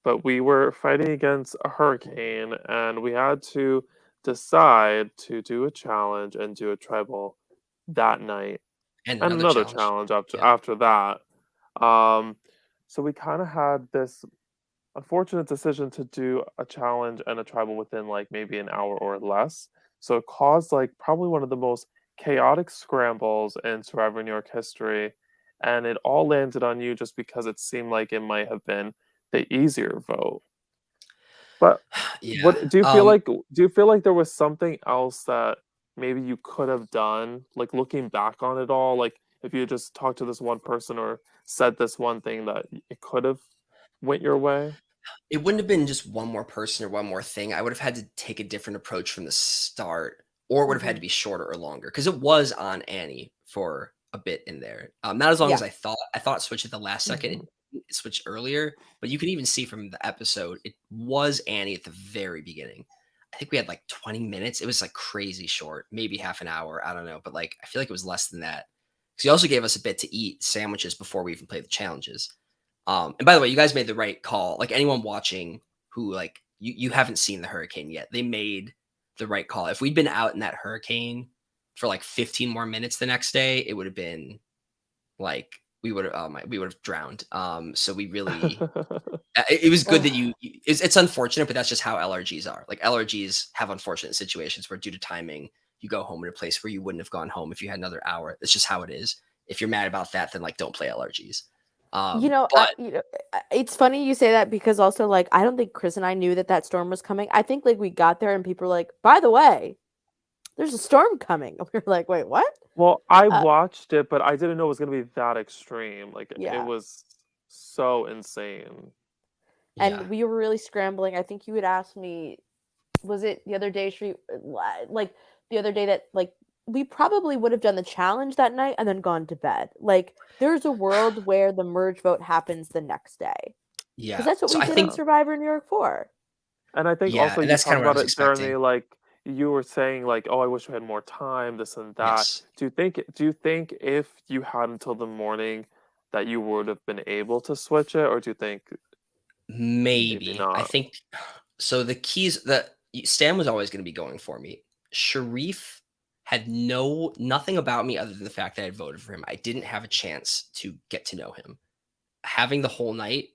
but we were fighting against a hurricane and we had to decide to do a challenge and do a tribal that night And and another another challenge. challenge after Yeah. after that. Um, so we kind of had this unfortunate decision to do a challenge and a tribal within like maybe an hour or less. So it caused like probably one of the most chaotic scrambles in Survivor New York history. And it all landed on you just because it seemed like it might have been the easier vote. But Yeah. what do you feel like there was something else that maybe you could have done, like looking back on it all, like if you had just talked to this one person or said this one thing that it could have went your way? It wouldn't have been just one more person or one more thing. I would have had to take a different approach from the start, or it would have had Hmm. to be shorter or longer because it was on Annie for a bit in there. Not as long Yeah. as I thought. I thought it switched at the last second. Mhm. It switched earlier, but you can even see from the episode, it was Annie at the very beginning. I think we had like 20 minutes. It was like crazy short, maybe half an hour. I don't know, but like I feel like it was less than that. Because he also gave us a bit to eat sandwiches before we even played the challenges. And by the way, you guys made the right call. Like anyone watching who like you haven't seen the hurricane yet, they made the right call. If we'd been out in that hurricane for like 15 more minutes the next day, it would have been like we would have drowned. So we really it was good that it's unfortunate, but that's just how LRGs are. Like LRGs have unfortunate situations where due to timing, you go home in a place where you wouldn't have gone home if you had another hour. It's just how it is. If you're mad about that, then like don't play LRGs. But It's funny you say that because also like I don't think Chris and I knew that that storm was coming. I think like we got there and people were like, "By the way, there's a storm coming." We were like, "Wait, what?" Well, I Uh, watched it, but I didn't know it was gonna be that extreme. Like it yeah. was so insane. yeah. And we were really scrambling. I think you had asked me, was it the other day, like the other day that like we probably would have done the challenge that night and then gone to bed. Like there's a world where the merge vote happens the next day because Yeah. that's what So we I did in think Yeah. Survivor New York 4. And I think yeah, also and you that's kind talk of what I about was it, expecting. Jeremy, like you were saying like, "Oh, I wish we had more time, this and that." Yes. Do you think if you had until the morning that you would have been able to switch it, or do you think maybe Maybe. I not? think so the keys that Stan was always going to be going for me. Sharif had nothing about me other than the fact that I voted for him. I didn't have a chance to get to know him. Having the whole night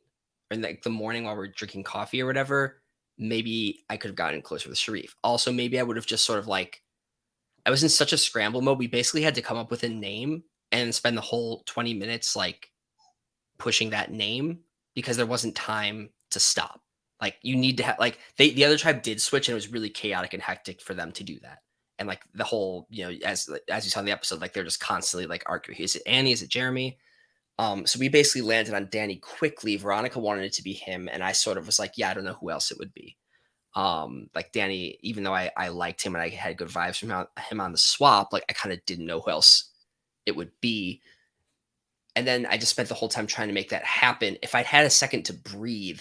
and like the morning while we're drinking coffee or whatever, maybe I could have gotten closer with Sharif. Also, maybe I would have just sort of like I was in such a scramble mode. We basically had to come up with a name and spend the whole 20 minutes like pushing that name because there wasn't time to stop. Like you need to have like the other tribe did switch and it was really chaotic and hectic for them to do that. And like the whole, as you saw in the episode, like they're just constantly like arguing. Is it Annie? Is it Jeremy? So we basically landed on Danny quickly. Veronica wanted it to be him, and I sort of was like, yeah, I don't know who else it would be. Like Danny, even though I liked him and I had good vibes from him on the swap, like I kind of didn't know who else it would be. And then I just spent the whole time trying to make that happen. If I'd had a second to breathe,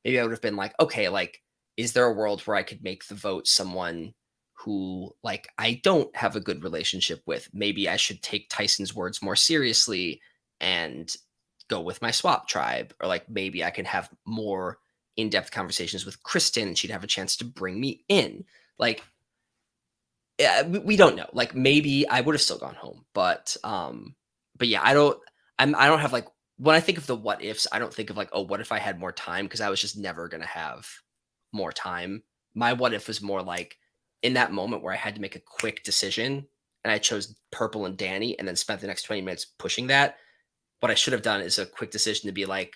maybe I would have been like, okay, like, is there a world where I could make the vote someone who, like, I don't have a good relationship with? Maybe I should take Tyson's words more seriously and go with my swap tribe. Or, like, maybe I could have more in depth conversations with Kristen and she'd have a chance to bring me in. Like, yeah, we don't know. Like, maybe I would have still gone home. But yeah, I don't have like when I think of the what ifs, I don't think of like, oh, what if I had more time? Because I was just never gonna have more time. My what if was more like in that moment where I had to make a quick decision. and I chose purple and Danny, and then spent the next 20 minutes pushing that. What I should have done is a quick decision to be like,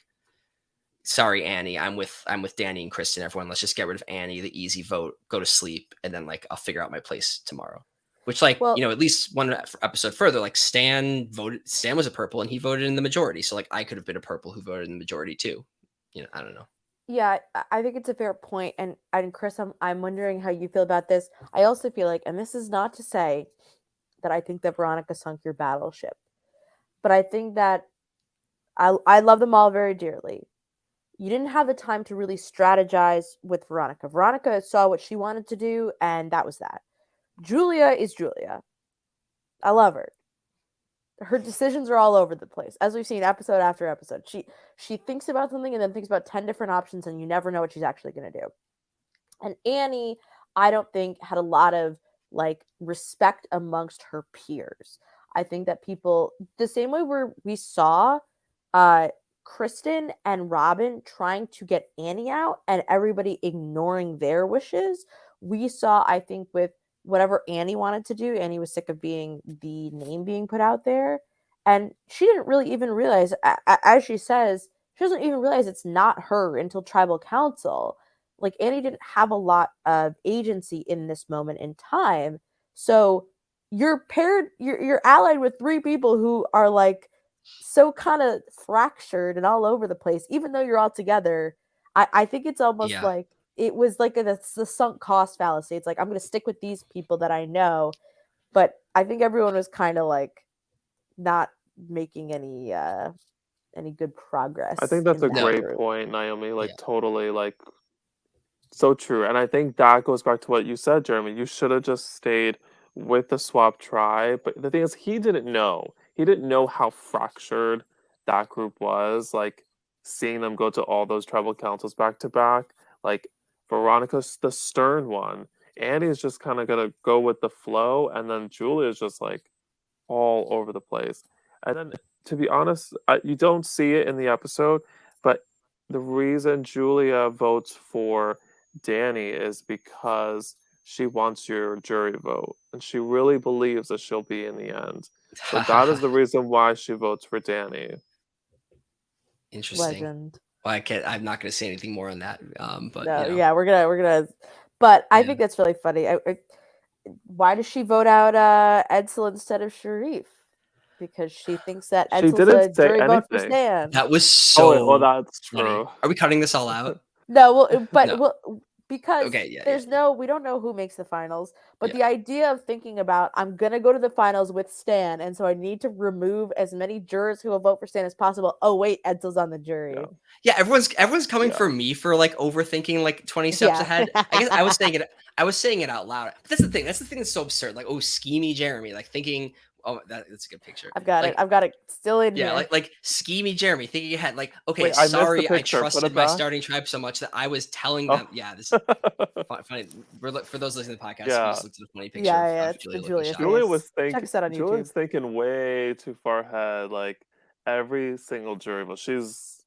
sorry, Annie, I'm with Danny and Kristen. Everyone, let's just get rid of Annie, the easy vote, go to sleep, and then like I'll figure out my place tomorrow. Which, like, Well, at least one episode further, like Stan was a purple and he voted in the majority. So like I could have been a purple who voted in the majority too. I don't know. yeah, I think it's a fair point, and Chris, I'm wondering how you feel about this. I also feel like, and this is not to say that I think that Veronica sunk your battleship, but I think that I love them all very dearly. You didn't have the time to really strategize with Veronica. Veronica saw what she wanted to do, and that was that. Julia is Julia. I love her. Her decisions are all over the place, as we've seen episode after episode. She thinks about something and then thinks about 10 different options, and you never know what she's actually going to do. And Annie, I don't think had a lot of like respect amongst her peers. I think that people, the same way where we saw Kristen and Robin trying to get Annie out and everybody ignoring their wishes, we saw, I think, with whatever Annie wanted to do. Annie was sick of being the name being put out there. And she didn't really even realize, as she says, she doesn't even realize it's not her until tribal council. Like Annie didn't have a lot of agency in this moment in time. So you're allied with three people who are like so kind of fractured and all over the place, even though you're all together. I think it's almost Yeah. like it was like the sunk cost fallacy. It's like, I'm going to stick with these people that I know. But I think everyone was kind of like not making any good progress. I think that's a in that great group. point, Naomi. Like Yeah. totally, like so true. And I think that goes back to what you said, Jeremy. You should have just stayed with the swap tribe. But the thing is, he didn't know. He didn't know how fractured that group was. Like seeing them go to all those tribal councils back to back. Like Veronica's the stern one. Annie's just kind of gonna go with the flow, and then Julia's just like all over the place. And then, to be honest, you don't see it in the episode, but the reason Julia votes for Danny is because she wants your jury vote, and she really believes that she'll be in the end. So that is the reason why she votes for Danny. Interesting. Legend. Well, I'm not going to say anything more on that. But No, yeah, we're gonna. But I Yeah. think that's really funny. Why does she vote out Edsel instead of Sharif? Because she thinks that She Edsel's didn't a say jury vote for anything. Stan. That was Oh, so well, that's funny. true. Are we cutting this all out? No, well, but No. because Okay, yeah, there's no, we don't know who makes the finals. But Yeah. the idea of thinking about, I'm gonna go to the finals with Stan, and so I need to remove as many jurors who will vote for Stan as possible. Oh wait, Edsel's on the jury. Yeah, everyone's coming Yeah. for me for like overthinking like 20 steps Yeah. ahead. I guess I was saying it out loud. But that's the thing. That's the thing that's so absurd. Like, oh, schemy Jeremy, like thinking, oh, that's a good picture. I've got Like, it. I've got it still in yeah, here. like schemy Jeremy, thinking ahead, like, okay, Wait, I missed the sorry, I picture. Put trusted it my back. starting tribe so much that I was telling Oh. them, yeah, this funny. For those listening to the podcast, Yeah. we just looked at a funny picture Yeah, of it's Julia the looking Julia shocked. Julia face. was Check us out on Julia's YouTube. thinking way too far ahead. Like every single jury, but she's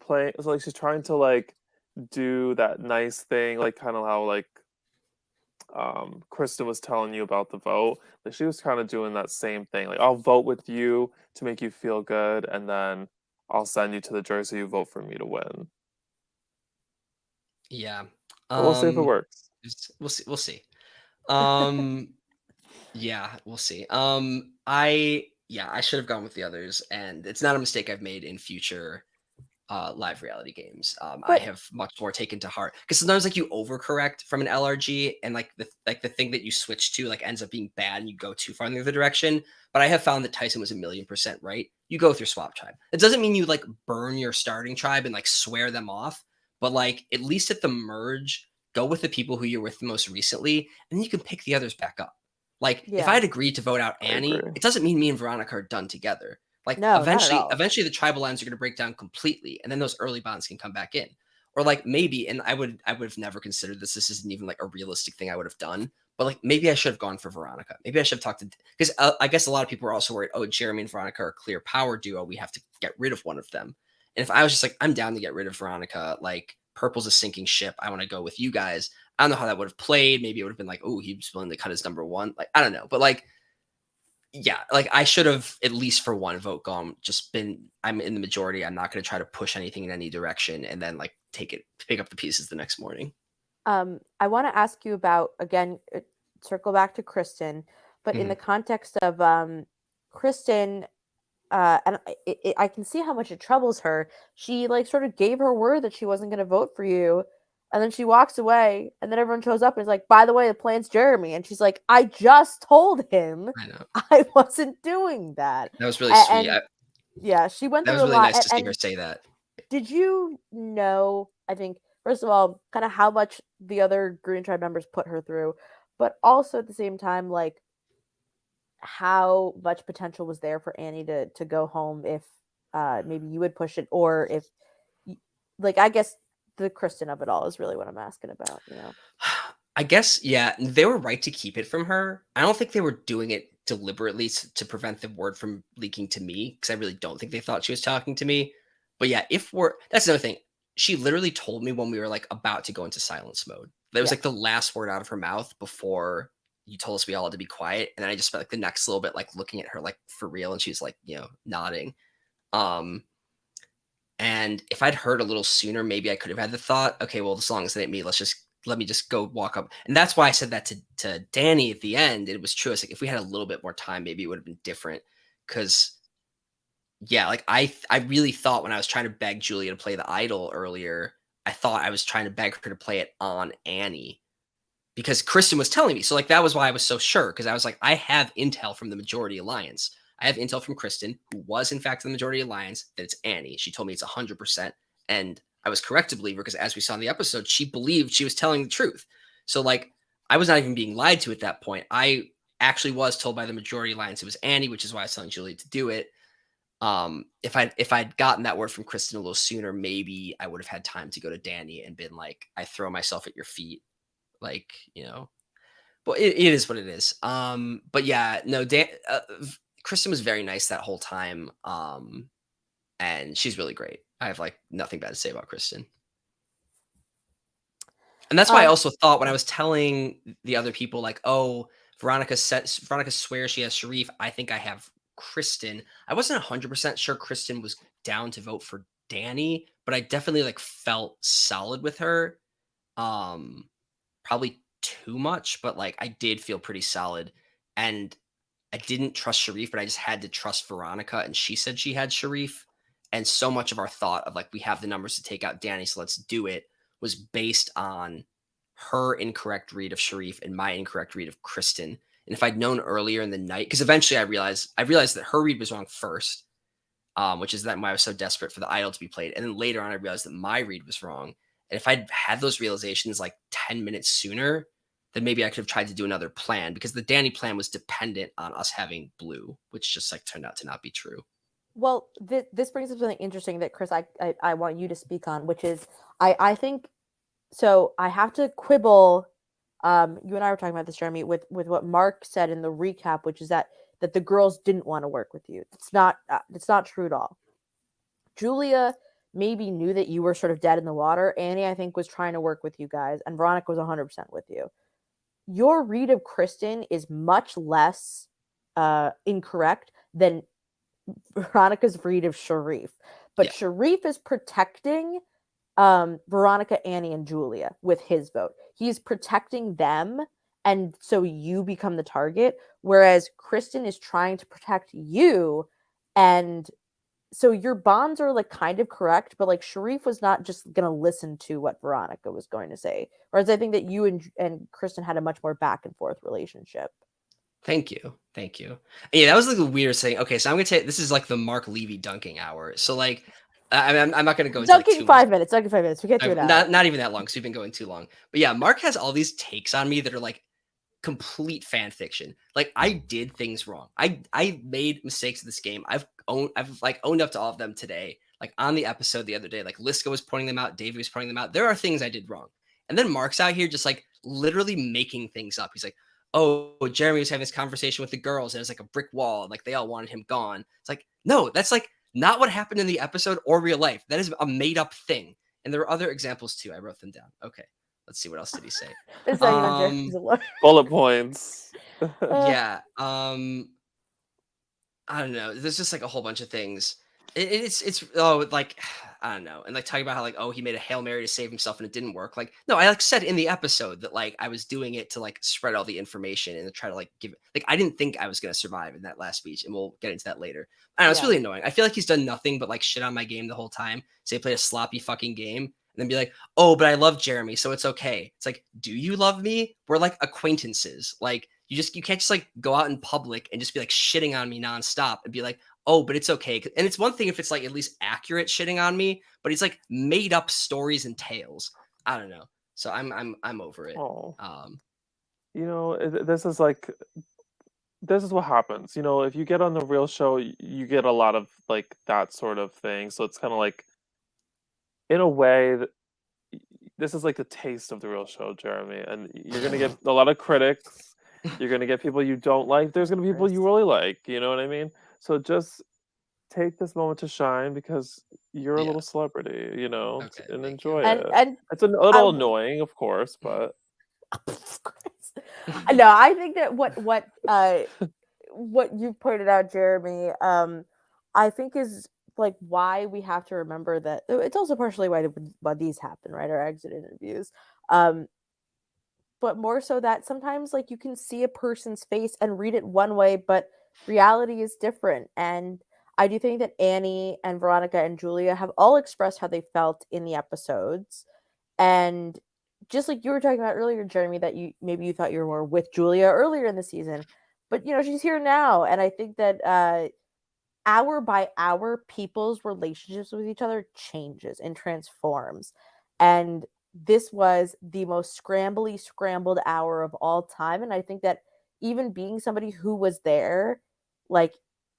playing. It's like she's trying to like do that nice thing, like kind of how like Kristen was telling you about the vote. Like she was kind of doing that same thing. Like I'll vote with you to make you feel good, and then I'll send you to the jury so you vote for me to win. Yeah. But we'll see if it works. We'll see. We'll see. Yeah, we'll see. I should have gone with the others, and it's not a mistake I've made in future live reality games. I But- have much more taken to heart because sometimes like you overcorrect from an LRG, and like the thing that you switch to like ends up being bad, and you go too far in the other direction. But I have found that Tyson was 1,000,000% right. You go with your swap tribe. It doesn't mean you like burn your starting tribe and like swear them off, but like at least at the merge, go with the people who you're with the most recently, and then you can pick the others back up. Like if Yeah. I had agreed to vote out I Annie, agree. it doesn't mean me and Veronica are done together. Like No, not at all. eventually the tribal lines are going to break down completely, and then those early bonds can come back in. Or like maybe, and I would have never considered this. This isn't even like a realistic thing I would have done. But like maybe I should have gone for Veronica. Maybe I should have talked to, because I guess a lot of people are also worried. Oh, Jeremy and Veronica are a clear power duo. We have to get rid of one of them. And if I was just like, I'm down to get rid of Veronica, like purple's a sinking ship, I want to go with you guys, I don't know how that would have played. Maybe it would have been like, oh, he was willing to cut his number one. Like, I don't know. But like, yeah, like I should have at least for one vote gone, just been, I'm in the majority. I'm not going to try to push anything in any direction and then like pick up the pieces the next morning. I want to ask you about, again, circle back to Kristen, but in the context of Kristen, and I can see how much it troubles her. She like sort of gave her word that she wasn't going to vote for you, and then she walks away, and then everyone shows up and is like, by the way, the plan's Jeremy, and she's like, I just told him I know. I wasn't doing that. That was really sweet. Yeah, she went That through was a really lot. nice to see her say that. Did you know, I think, first of all, kind of how much the other Green Tribe members put her through, but also at the same time, like, how much potential was there for Annie to go home if maybe you would push it, or if, like, I guess the Kristen of it all is really what I'm asking about, you know? I guess, yeah, they were right to keep it from her. I don't think they were doing it deliberately to prevent the word from leaking to me, because I really don't think they thought she was talking to me. But yeah, that's another thing. She literally told me when we were like about to go into silence mode. That was Yeah. like the last word out of her mouth before you told us we all had to be quiet. And then I just spent like the next little bit like looking at her like for real, and she's like, nodding. Um, and if I'd heard a little sooner, maybe I could have had the thought, okay, well, as long as it ain't me, let me just go walk up. And that's why I said that to Danny at the end. It was true. I was like, if we had a little bit more time, maybe it would have been different. Cause yeah, like I really thought when I was trying to beg Julia to play the idol earlier, I thought I was trying to beg her to play it on Annie because Kristen was telling me. So like that was why I was so sure, because I was like, I have intel from the Majority Alliance. I have intel from Kristen, who was in fact in the Majority Alliance, that it's Annie. She told me it's 100%, and I was correct to believe her because as we saw in the episode, she believed she was telling the truth. So like I was not even being lied to at that point. I actually was told by the Majority Alliance it was Annie, which is why I was telling Julie to do it. If I'd gotten that word from Kristen a little sooner, maybe I would have had time to go to Danny and been like, I throw myself at your feet, like, but it is what it is. But yeah, no, Kristen was very nice that whole time. And she's really great. I have like nothing bad to say about Kristen. And that's why I also thought when I was telling the other people, like, oh, Veronica swears she has Sharif, I think I have Kristen. I wasn't 100% sure Kristen was down to vote for Danny, but I definitely like felt solid with her. Probably too much, but like I did feel pretty solid. And I didn't trust Sharif, but I just had to trust Veronica, and she said she had Sharif. And so much of our thought of like, we have the numbers to take out Danny, so let's do it, was based on her incorrect read of Sharif and my incorrect read of Kristen. And if I'd known earlier in the night, because eventually I realized that her read was wrong first, which is that why I was so desperate for the idol to be played. And then later on, I realized that my read was wrong. And if I'd had those realizations like 10 minutes sooner, then maybe I could have tried to do another plan, because the Danny plan was dependent on us having blue, which just like turned out to not be true. Well, this brings up something interesting that, Chris, I want you to speak on, which is I think, so I have to quibble. You and I were talking about this, Jeremy, with what Mark said in the recap, which is that the girls didn't want to work with you. It's not true at all. Julia maybe knew that you were sort of dead in the water. Annie, I think, was trying to work with you guys, and Veronica was 100% with you. Your read of Kristen is much less incorrect than Veronica's read of Sharif. But yeah, Sharif is protecting Veronica, Annie, and Julia with his vote. He's protecting them, and so you become the target, whereas Kristen is trying to protect you. And so your bonds are like kind of correct, but like Sharif was not just going to listen to what Veronica was going to say. Whereas I think that you and Kristen had a much more back and forth relationship. Thank you. Yeah, that was like the weirdest thing. Okay, so I'm gonna take this is like the Mark Levy dunking hour. So like, I'm not gonna go into dunking like 5 minutes. Dunking 5 minutes. We get to it. Not even that long, because we've been going too long. But yeah, Mark has all these takes on me that are like complete fan fiction. Like I did things wrong. I made mistakes in this game. I've like owned up to all of them today. Like on the episode the other day, like Liska was pointing them out, Davey was pointing them out. There are things I did wrong. And then Mark's out here just like literally making things up. He's like, oh, Jeremy was having this conversation with the girls, and it was like a brick wall, and like they all wanted him gone. It's like, no, that's like not what happened in the episode or real life. That is a made up thing. And there are other examples too. I wrote them down. Okay, Let's see, what else did he say? It's not even Jeremy's a lawyer. Bullet points. Yeah. I don't know. There's just like a whole bunch of things. It's like I don't know, and like talking about how like he made a Hail Mary to save himself and it didn't work. Like no, I like said in the episode that like I was doing it to like spread all the information and to try to like give like I didn't think I was gonna survive in that last speech, and we'll get into that later. I don't know, it's Yeah. really annoying. I feel like he's done nothing but like shit on my game the whole time. Say play a sloppy fucking game and then be like, oh, but I love Jeremy, so it's okay. It's like, do you love me? We're like acquaintances. Like you can't just like go out in public and just be like shitting on me nonstop and be like, oh, but it's okay. And it's one thing if it's like at least accurate shitting on me, but it's like made up stories and tales. I don't know. So I'm over it. Oh, Um, this is like this is what happens. If you get on the real show, you get a lot of like that sort of thing. So it's kind of like, in a way, this is like the taste of the real show, Jeremy. And you're gonna get a lot of critics. You're gonna get people you don't like. There's gonna be people you really like. You know what I mean? So just take this moment to shine because you're a yeah. little celebrity, Okay. and Thank you. enjoy and it. and It's a I little annoying, of course, but no, I think that what you pointed out, Jeremy, I think is like why we have to remember that it's also partially why these happen, right? Our exit interviews. Um, but more so that sometimes like you can see a person's face and read it one way, but reality is different. And I do think that Annie and Veronica and Julia have all expressed how they felt in the episodes. And just like you were talking about earlier, Jeremy, that you thought you were more with Julia earlier in the season, but she's here now. And I think that hour by hour, people's relationships with each other changes and transforms. And this was the most scrambled hour of all time. And I think that even being somebody who was there, like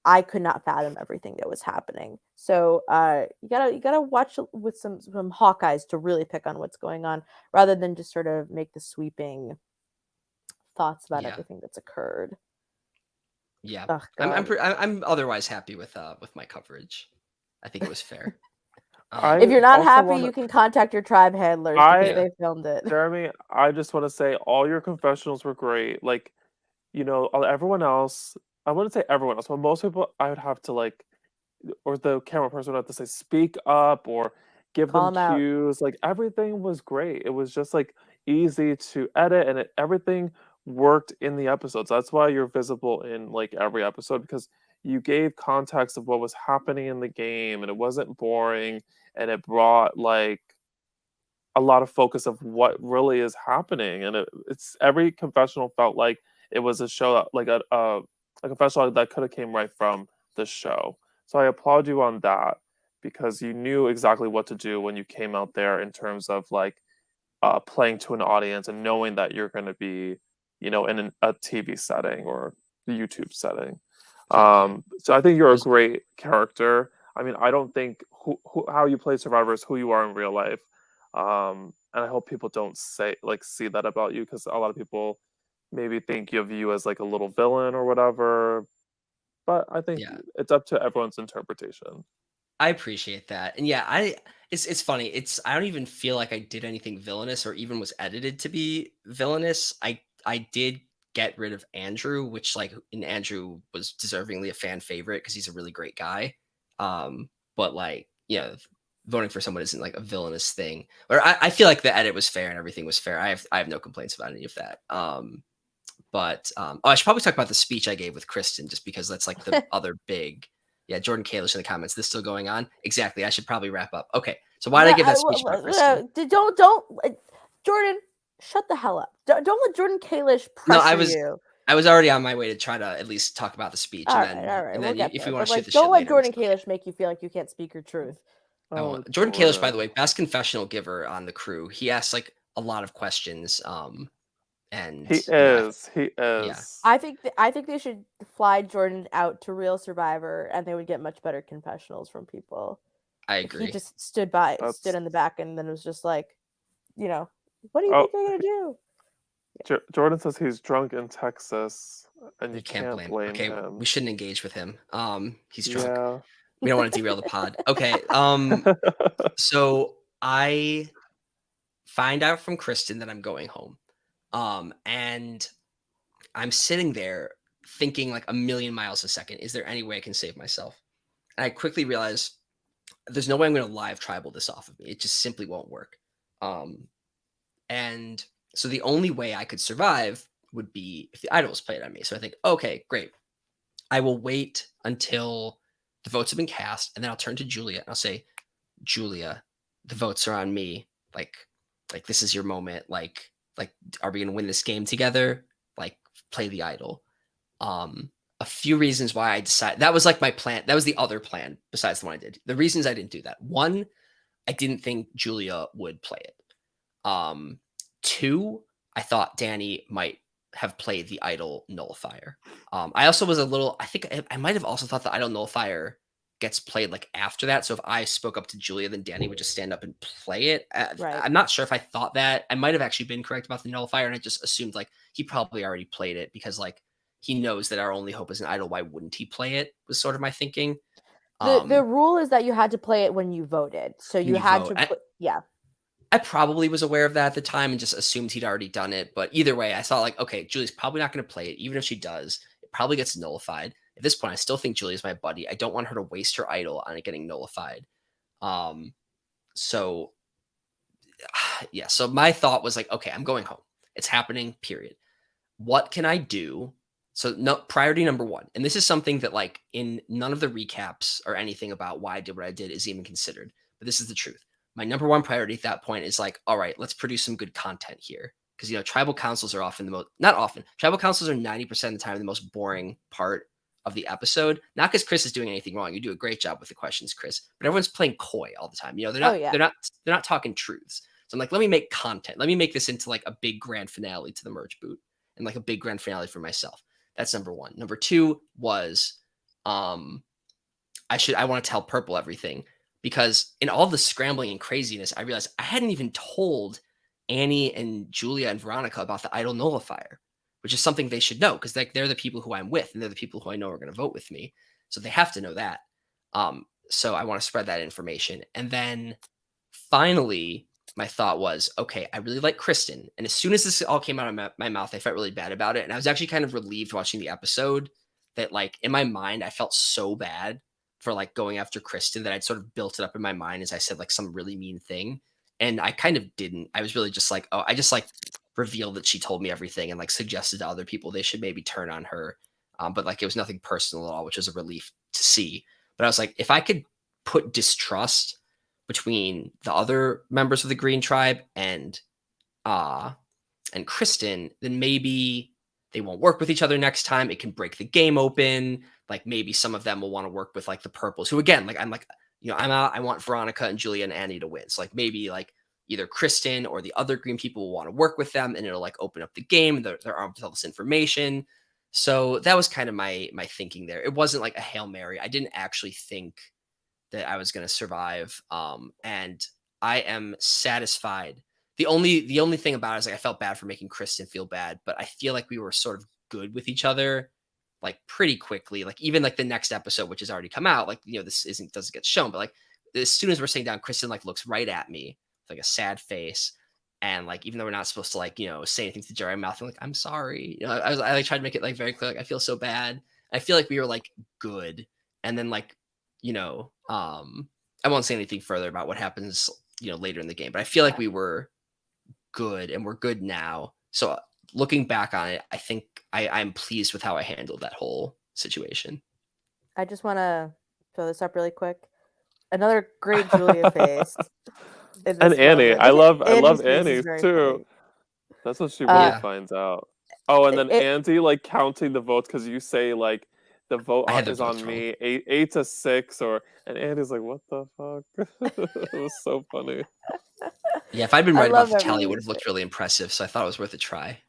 I could not fathom everything that was happening. So you gotta watch with some hawk eyes to really pick on what's going on, rather than just sort of make the sweeping thoughts about Yeah. everything that's occurred. Yeah. Oh, I'm otherwise happy with my coverage. I think it was fair. If you're not also happy, wanna you can contact your tribe handlers because Yeah. they filmed it. Jeremy, I just want to say all your confessionals were great. Like, everyone else, I wouldn't say everyone else, but most people I would have to like, or the camera person would have to say, speak up or give Call them them out. cues. Like, everything was great. It was just like easy to edit and everything worked in the episodes. That's why you're visible in like every episode because you gave context of what was happening in the game and it wasn't boring and it brought like a lot of focus of what really is happening, and it's every confessional felt like it was a show like a confessional that could have came right from the show. So I applaud you on that because you knew exactly what to do when you came out there in terms of like playing to an audience and knowing that you're going to be, in a TV setting or the YouTube setting. Thank you. So I think you're a There's great character. I mean, I don't think how you play Survivor is who you are in real life. And I hope people don't see that about you because a lot of people maybe think of you as like a little villain or whatever. But I think Yeah. it's up to everyone's interpretation. I appreciate that. And yeah, it's funny. I don't even feel like I did anything villainous or even was edited to be villainous. I did get rid of Andrew, which like and Andrew was deservingly a fan favorite because he's a really great guy. But like, voting for someone isn't like a villainous thing. Or I feel like the edit was fair and everything was fair. I have no complaints about any of that. I should probably talk about the speech I gave with Kristen just because that's like the other big. Yeah, Jordan Kalish in the comments. This still going on? Exactly. I should probably wrap up. Okay. So why did I give that speech about Kristen? Don't Jordan, shut the hell up. Don't let Jordan Kalish No, pressure you. I was already on my way to try to at least talk about the speech, All and right, and we'll then get if there. we want But to shoot like, the don't shit let later, we Jordan still Kalish make you feel like you can't speak your truth. Oh, Jordan Kalish, by Jordan. the way, best confessional giver on the crew. He asks like a lot of questions. And He I is. He yeah, is. I think they should fly Jordan out to Real Survivor, and they would get much better confessionals from people. I Like he agree. just stood That's in the back, and then was just like, what do you oh, think you're gonna do? Jordan says he's drunk in Texas, and You you can't can't blame. blame Okay, we him. shouldn't engage with him. He's drunk. Yeah. We don't want to derail the pod. Okay. So I find out from Kristen that I'm going home. And I'm sitting there thinking like a million miles a second, is there any way I can save myself? And I quickly realized there's no way I'm going to live tribal this off of me. It just simply won't work. Um, and so the only way I could survive would be if the idol was played on me. So I think, okay, great. I will wait until the votes have been cast, and then I'll turn to Julia and I'll say, Julia, the votes are on me. Like this is your moment. Like, are we gonna win this game together? Like, play the idol. A few reasons why I decided that was like my plan. That was the other plan besides the one I did. The reasons I didn't do that. One, I didn't think Julia would play it. Two, I thought Danny might have played the idol nullifier. I also was a little, I think I might have also thought the idol nullifier gets played like after that. So if I spoke up to Julia, then Danny would just stand up and play it. Right. I'm not sure if I thought that. I might have actually been correct about the nullifier, and I just assumed like he probably already played it because like he knows that our only hope is an idol. Why wouldn't he play it? Was sort of my thinking. The rule is that you had to play it when you voted. So you had to put, yeah. I probably was aware of that at the time and just assumed he'd already done it. But either way, I thought like, okay, Julia's probably not going to play it. Even if she does, it probably gets nullified. At this point, I still think Julia's my buddy. I don't want her to waste her idol on it getting nullified. So yeah, so my thought was like, okay, I'm going home. It's happening, period. What can I do? So no, priority number one, and this is something that like in none of the recaps or anything about why I did what I did is even considered, but this is the truth. My number one priority at that point is like, all right, let's produce some good content here. Because, you know, tribal councils are often the most, not often, tribal councils are 90% of the time the most boring part of the episode. Not because Chris is doing anything wrong. You do a great job with the questions, Chris, but everyone's playing coy all the time. You know, they're not talking truths. So I'm like, let me make content. Let me make this into like a big grand finale to the merge boot and like a big grand finale for myself. That's number one. Number two was, I want to tell Purple everything. Because in all the scrambling and craziness, I realized I hadn't even told Annie and Julia and Veronica about the idol nullifier, which is something they should know because they're the people who I'm with and they're the people who I know are going to vote with me. So they have to know that. So I want to spread that information. And then finally, my thought was, okay, I really like Kristen. And as soon as this all came out of my mouth, I felt really bad about it. And I was actually kind of relieved watching the episode that like in my mind, I felt so bad for like going after Kristen that I'd sort of built it up in my mind as I said like some really mean thing. And I kind of didn't. I was really just like, oh, I just like revealed that she told me everything and like suggested to other people they should maybe turn on her. But like it was nothing personal at all, which was a relief to see. But I was like, if I could put distrust between the other members of the Green Tribe and Kristen, then maybe they won't work with each other next time. It can break the game open. Like maybe some of them will want to work with like the Purples, who again, like I'm like, you know, I'm out. I want Veronica and Julia and Annie to win. So like maybe like either Kristen or the other Green people will want to work with them, and it'll like open up the game. They're armed with all this information. So that was kind of my thinking there. It wasn't like a Hail Mary. I didn't actually think that I was going to survive. And I am satisfied. The only thing about it is like I felt bad for making Kristen feel bad, but I feel like we were sort of good with each other like pretty quickly. Like even like the next episode, which has already come out, like, you know, this doesn't get shown, but like as soon as we're sitting down, Kristen like looks right at me with like a sad face. And like, even though we're not supposed to like, you know, say anything to Jerry mouth, I'm like, I'm sorry. You know, I like tried to make it like very clear. Like, I feel so bad. I feel like we were like good. And then like, you know, I won't say anything further about what happens, you know, later in the game, but I feel like we were good and we're good now. So looking back on it, I think I'm pleased with how I handled that whole situation. I just want to throw this up really quick. Another great Julia face. And Annie, I love Annie's too. Funny. That's what she really finds out. Oh, and then Andy like counting the votes because you say like the vote is on me, 8-6, and Andy's like, what the fuck? It was so funny. Yeah, if I'd been right about the tally, it would have looked really impressive. So I thought it was worth a try.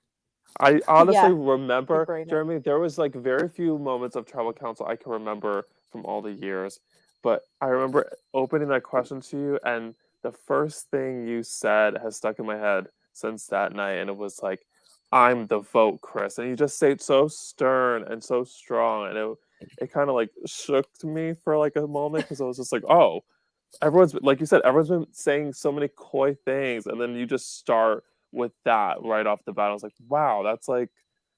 I honestly remember, Jeremy, there was like very few moments of tribal council I can remember from all the years. But I remember opening that question to you, and the first thing you said has stuck in my head since that night. And it was like, I'm the vote, Chris. And you just say it so stern and so strong. And it kind of like shook me for like a moment because I was just like, oh, everyone's like you said, everyone's been saying so many coy things, and then you just start with that right off the bat. I was like, wow, that's like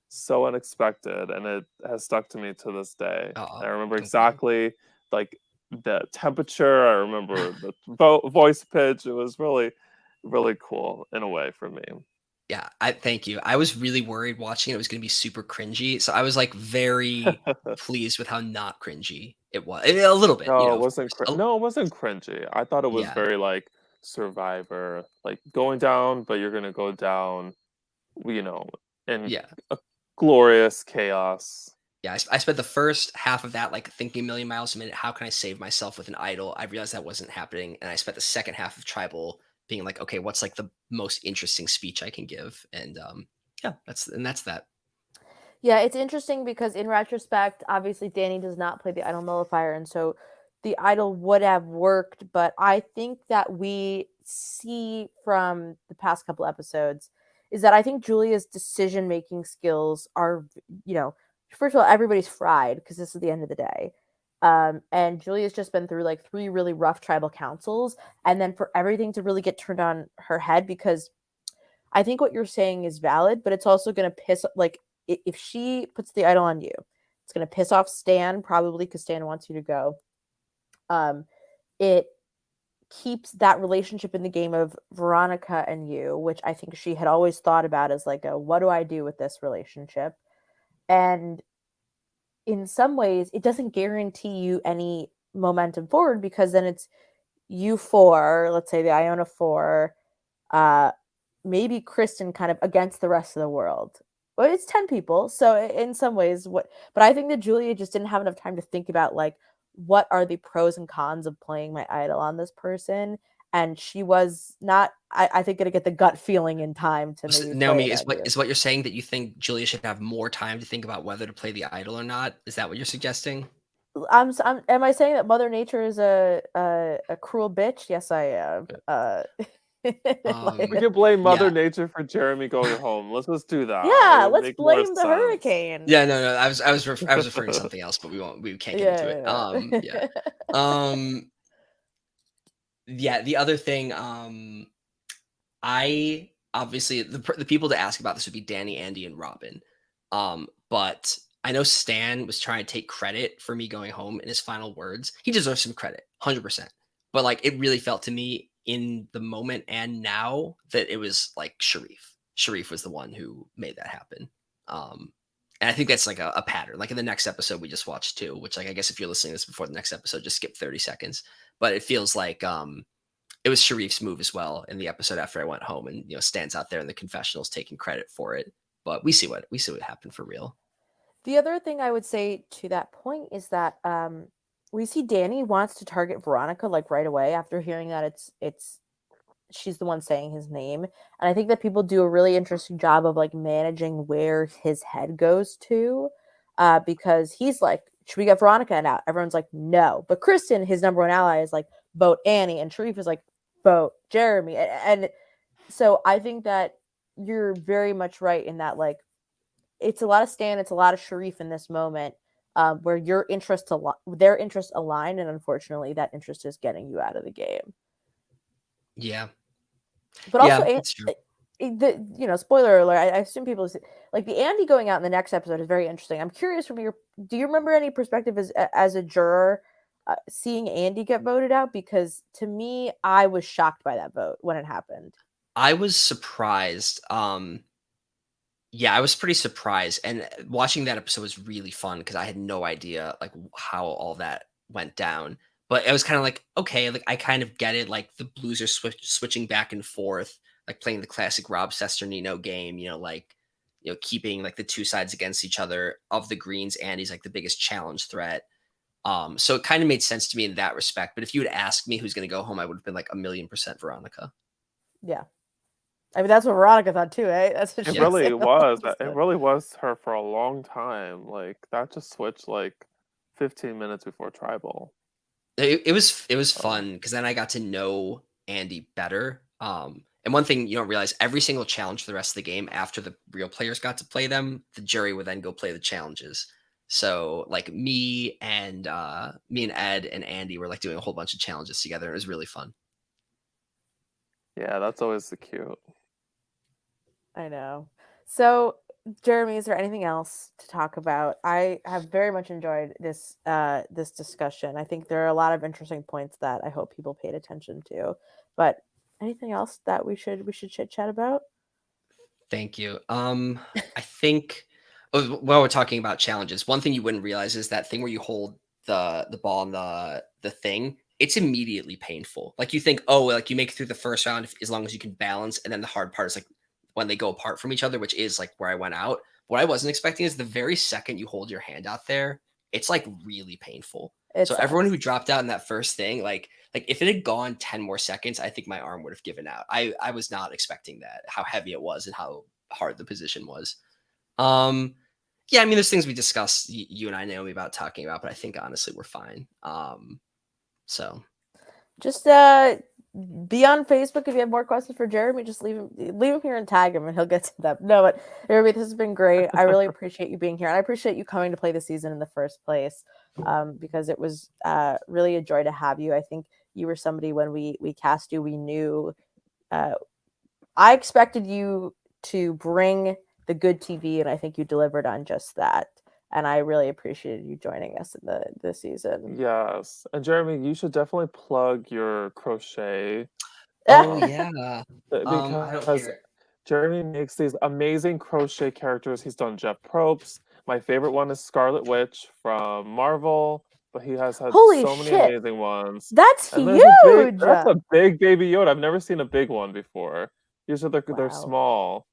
so unexpected, and it has stuck to me to this day. Oh, I remember I'm glad. exactly like the temperature. I remember the voice pitch. It was really, really cool in a way for me. Yeah, I thank you. I was really worried watching it was gonna be super cringy, so I was, like, very pleased with how not cringy it was. A little bit, No, it of wasn't course. A no, it wasn't cringy. I thought it was Yeah, very like Survivor, like going down, but you're gonna go down, you know, in yeah. a glorious chaos. Yeah, I spent the first half of that, like, thinking a million miles a minute, "How can I save myself with an idol?" I realized that wasn't happening, and I spent the second half of Tribal being like, "Okay, what's, like, the most interesting speech I can give?" And, yeah, that's that. Yeah, it's interesting because in retrospect, obviously Danny does not play the idol nullifier, and so the idol would have worked. But I think that we see from the past couple episodes is that I think Julia's decision making skills are, you know, first of all, everybody's fried because this is the end of the day. And Julia's just been through like 3 really rough tribal councils, and then for everything to really get turned on her head because I think what you're saying is valid, but it's also going to piss like if she puts the idol on you, it's going to piss off Stan probably because Stan wants you to go. Um, it keeps that relationship in the game of Veronica and you, which I think she had always thought about as like a what do I do with this relationship? And in some ways, it doesn't guarantee you any momentum forward because then it's you four, let's say the Iona four, uh, maybe Kristen kind of against the rest of the world. Well, it's 10 people. So in some ways, but I think that Julia just didn't have enough time to think about like what are the pros and cons of playing my idol on this person. And she was not, I think, gonna get the gut feeling in time to So, maybe play Naomi, it is on what you. is what you're saying that you think Julia should have more time to think about whether to play the idol or not? Is that what you're suggesting? Am I saying that Mother Nature is a cruel bitch? Yes, I am. We Um, can blame Mother yeah. Nature for Jeremy going home. Let's just do that. Yeah, It'll let's make more blame the sense. hurricane. Yeah, no, I was referring to something else, but we can't get into it. Yeah. Yeah. Um, yeah, the other thing, I obviously the people to ask about this would be Danny, Andy, and Robin. But I know Stan was trying to take credit for me going home in his final words. He deserves some credit, 100%. But like it really felt to me in the moment and now that it was like Sharif. Sharif was the one who made that happen. Um, and I think that's like a pattern. Like in the next episode we just watched too, which like I guess if you're listening to this before the next episode, just skip 30 seconds. But it feels like it was Sharif's move as well in the episode after I went home and stands out there in the confessionals taking credit for it. But we see what happened for real. The other thing I would say to that point is that we see Danny wants to target Veronica like right away after hearing that it's she's the one saying his name. And I think that people do a really interesting job of like managing where his head goes to. Because he's like, should we get Veronica out? Everyone's like, no. But Kristen, his number one ally, is like, vote Annie. And Sharif is like, vote Jeremy. And so I think that you're very much right in that like it's a lot of Stan, it's a lot of Sharif in this moment, where their interests align, and unfortunately, that interest is getting you out of the game. Yeah, But also, yeah, it's true. spoiler alert. I assume people like the Andy going out in the next episode is very interesting. I'm curious from your, do you remember any perspective as a juror seeing Andy get voted out? Because to me, I was shocked by that vote when it happened. I was surprised. Yeah, I was pretty surprised, and watching that episode was really fun because I had no idea like how all that went down. But I was kind of like, okay, like I kind of get it. Like the Blues are switching back and forth, like playing the classic Rob Sesternino game. Like keeping like the two sides against each other of the Greens, and he's like the biggest challenge threat. So it kind of made sense to me in that respect. But if you had asked me who's going to go home, I would have been like 1,000,000% Veronica. Yeah, I mean that's what Veronica thought too, eh? That's what It she was Yeah. really saying the whole was. It episode. really was her for a long time. Like that just switched like 15 minutes before tribal. It was So fun because then I got to know Andy better. And one thing you don't realize, every single challenge for the rest of the game, after the real players got to play them, the jury would then go play the challenges. So like me and Ed and Andy were like doing a whole bunch of challenges together. It was really fun. Yeah, that's always the cute. I know. So, Jeremy, is there anything else to talk about? I have very much enjoyed this discussion. I think there are a lot of interesting points that I hope people paid attention to. But anything else that we should chit chat about? Thank you. I think while we're talking about challenges, one thing you wouldn't realize is that thing where you hold the ball on the thing. It's immediately painful. Like you think, oh, like you make it through the first round as long as you can balance, and then the hard part is like when they go apart from each other, which is like where I went out. What I wasn't expecting is the very second you hold your hand out there, it's like really painful. It So everyone who sucks. dropped out in that first thing, like if it had gone 10 more seconds, I think my arm would have given out. I was not expecting that, how heavy it was and how hard the position was. Um yeah, I mean there's things we discussed, you and I, Naomi, about talking about, but I think honestly we're fine. So Just be on Facebook if you have more questions for Jeremy. Just leave him here and tag him, and he'll get to them. No, but Jeremy, this has been great. I really appreciate you being here, and I appreciate you coming to play the season in the first place, because it was really a joy to have you. I think you were somebody when we cast you, we knew. I expected you to bring the good TV, and I think you delivered on just that. And I really appreciated you joining us in the season. Yes. And Jeremy, you should definitely plug your crochet oh um yeah. I don't because care. Jeremy makes these amazing crochet characters. He's done Jeff Probst. My favorite one is Scarlet Witch from Marvel, but he has had Holy so many shit! amazing ones. That's And there's a big huge. that's a big baby Yoda. I've never seen a big one before. Usually they're Wow. small.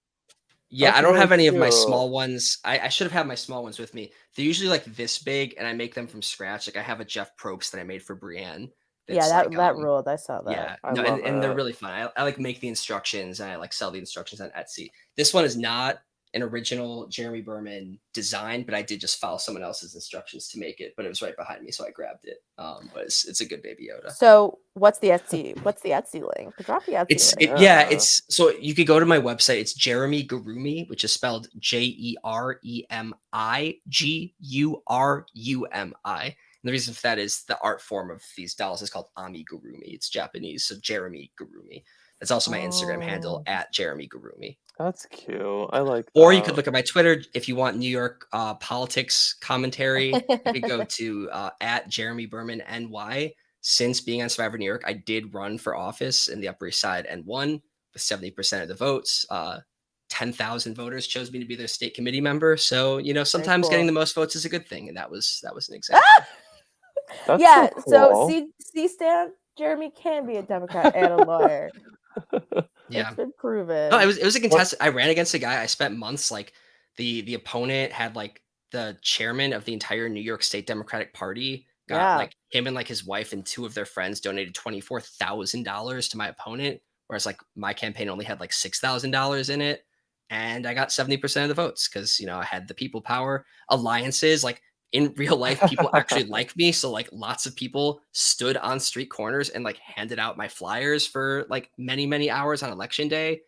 Yeah, That's I don't really have any of my cute. small ones. I should have had my small ones with me. They're usually like this big, and I make them from scratch. Like I have a Jeff Probst that I made for Brienne. Yeah, That's like that ruled. I saw that. yeah, I no, love and they're it. really fun. I like make the instructions and I like sell the instructions on Etsy. This one is not an original Jeremy Berman design, but I did just follow someone else's instructions to make it. But it was right behind me, so I grabbed it. But it's a good baby Yoda. So what's the Etsy? What's the Etsy link? Drop the Etsy link. Yeah, Yeah. it's so you could go to my website. It's Jeremy Gurumi, which is spelled Jeremigurumi. And the reason for that is the art form of these dolls is called amigurumi. It's Japanese, so Jeremy Gurumi. That's also my Instagram handle Oh, at Jeremy Gurumi. That's cute. I like Or you could that. look at my Twitter if you want New York politics commentary. You could go to at Jeremy Berman NY. Since being on Survivor New York, I did run for office in the Upper East Side and won with 70% of the votes. 10,000 voters chose me to be their state committee member. So, very sometimes getting cool. the most votes is a good thing. And that was an example. That's so Yeah. So cool. Stan, Jeremy can be a Democrat and a lawyer. It's Yeah. been No, it proven. was a What? contest. I ran against a guy. I spent months like the opponent had like the chairman of the entire New York State Democratic Party got Yeah. like him and like his wife and two of their friends donated $24,000 to my opponent, whereas like my campaign only had like $6,000 in it, and I got 70% of the votes because I had the people power. Alliances like in real life, people actually like me. So like lots of people stood on street corners and like handed out my flyers for like many, many hours on election day.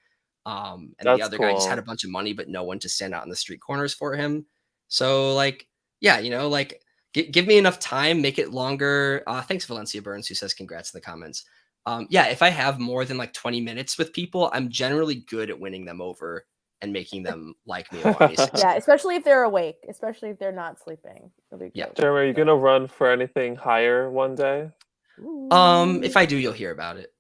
And the That's other guy just had a cool. bunch of money, but no one to stand out in the street corners for him. So like, yeah, like give me enough time, make it longer. Thanks, Valencia Burns, who says congrats in the comments. Yeah, if I have more than like 20 minutes with people, I'm generally good at winning them over and making them like me and want me to Yeah, succeed. especially if they're awake, especially if they're not sleeping. It'll be Yeah. great. Jeremy, are you No. gonna run for anything higher one day? If Ooh. I do, you'll hear about it.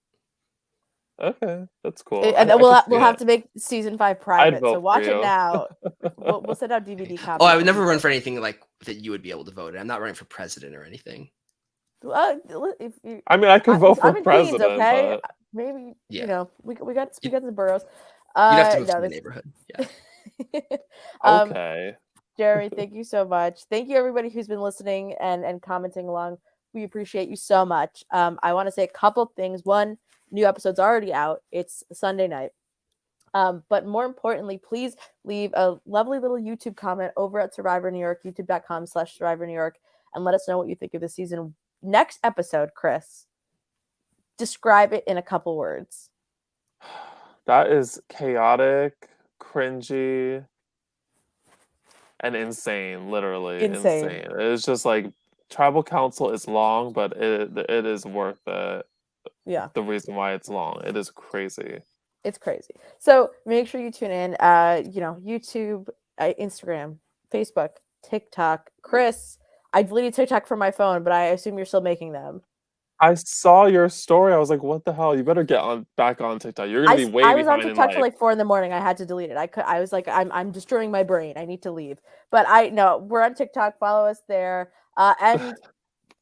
Okay, that's cool. And then I could see we'll have it. to make season 5 I'd private. So vote for watch it you. now. We'll send out DVD Oh, I copies would so never run people. for anything like that you would be able to vote in. I'm not running for president or anything. If you, I mean, I could vote for I'm in Queens, president, okay? but Maybe Yeah. we got You'd, some boroughs. you'd have to move to No, my this. neighborhood. Yeah. um, okay. Jeremy, thank you so much. Thank you everybody who's been listening and commenting along. We appreciate you so much. I want to say a couple things. One, new episode's already out. It's Sunday night. But more importantly, please leave a lovely little YouTube comment over at Survivor New York, youtube.com/Survivor New York, and let us know what you think of the season. Next episode, Chris, describe it in a couple words. That is chaotic, cringy, and insane, literally Insane. insane. It's just like tribal council is long, but it is worth it. Yeah. The reason why it's long, it is crazy. It's crazy. So make sure you tune in. YouTube, Instagram, Facebook, TikTok. Chris, I deleted TikTok from my phone, but I assume you're still making them. I saw your story. I was like, "What the hell? You better get on back on TikTok. You're gonna be way I was on behind in TikTok till life." like 4 in the morning. I had to delete it. I was like, I'm destroying my brain. I need to leave. But I no, we're on TikTok. Follow us there. And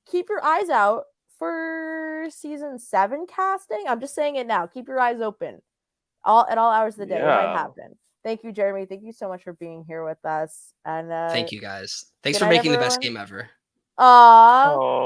keep your eyes out for season 7 casting. I'm just saying it now. Keep your eyes open. At all hours of the day. It might Yeah. happen. Thank you, Jeremy. Thank you so much for being here with us. And Thank you guys. Thanks good for night, making the best everyone. game ever. Aw. Oh.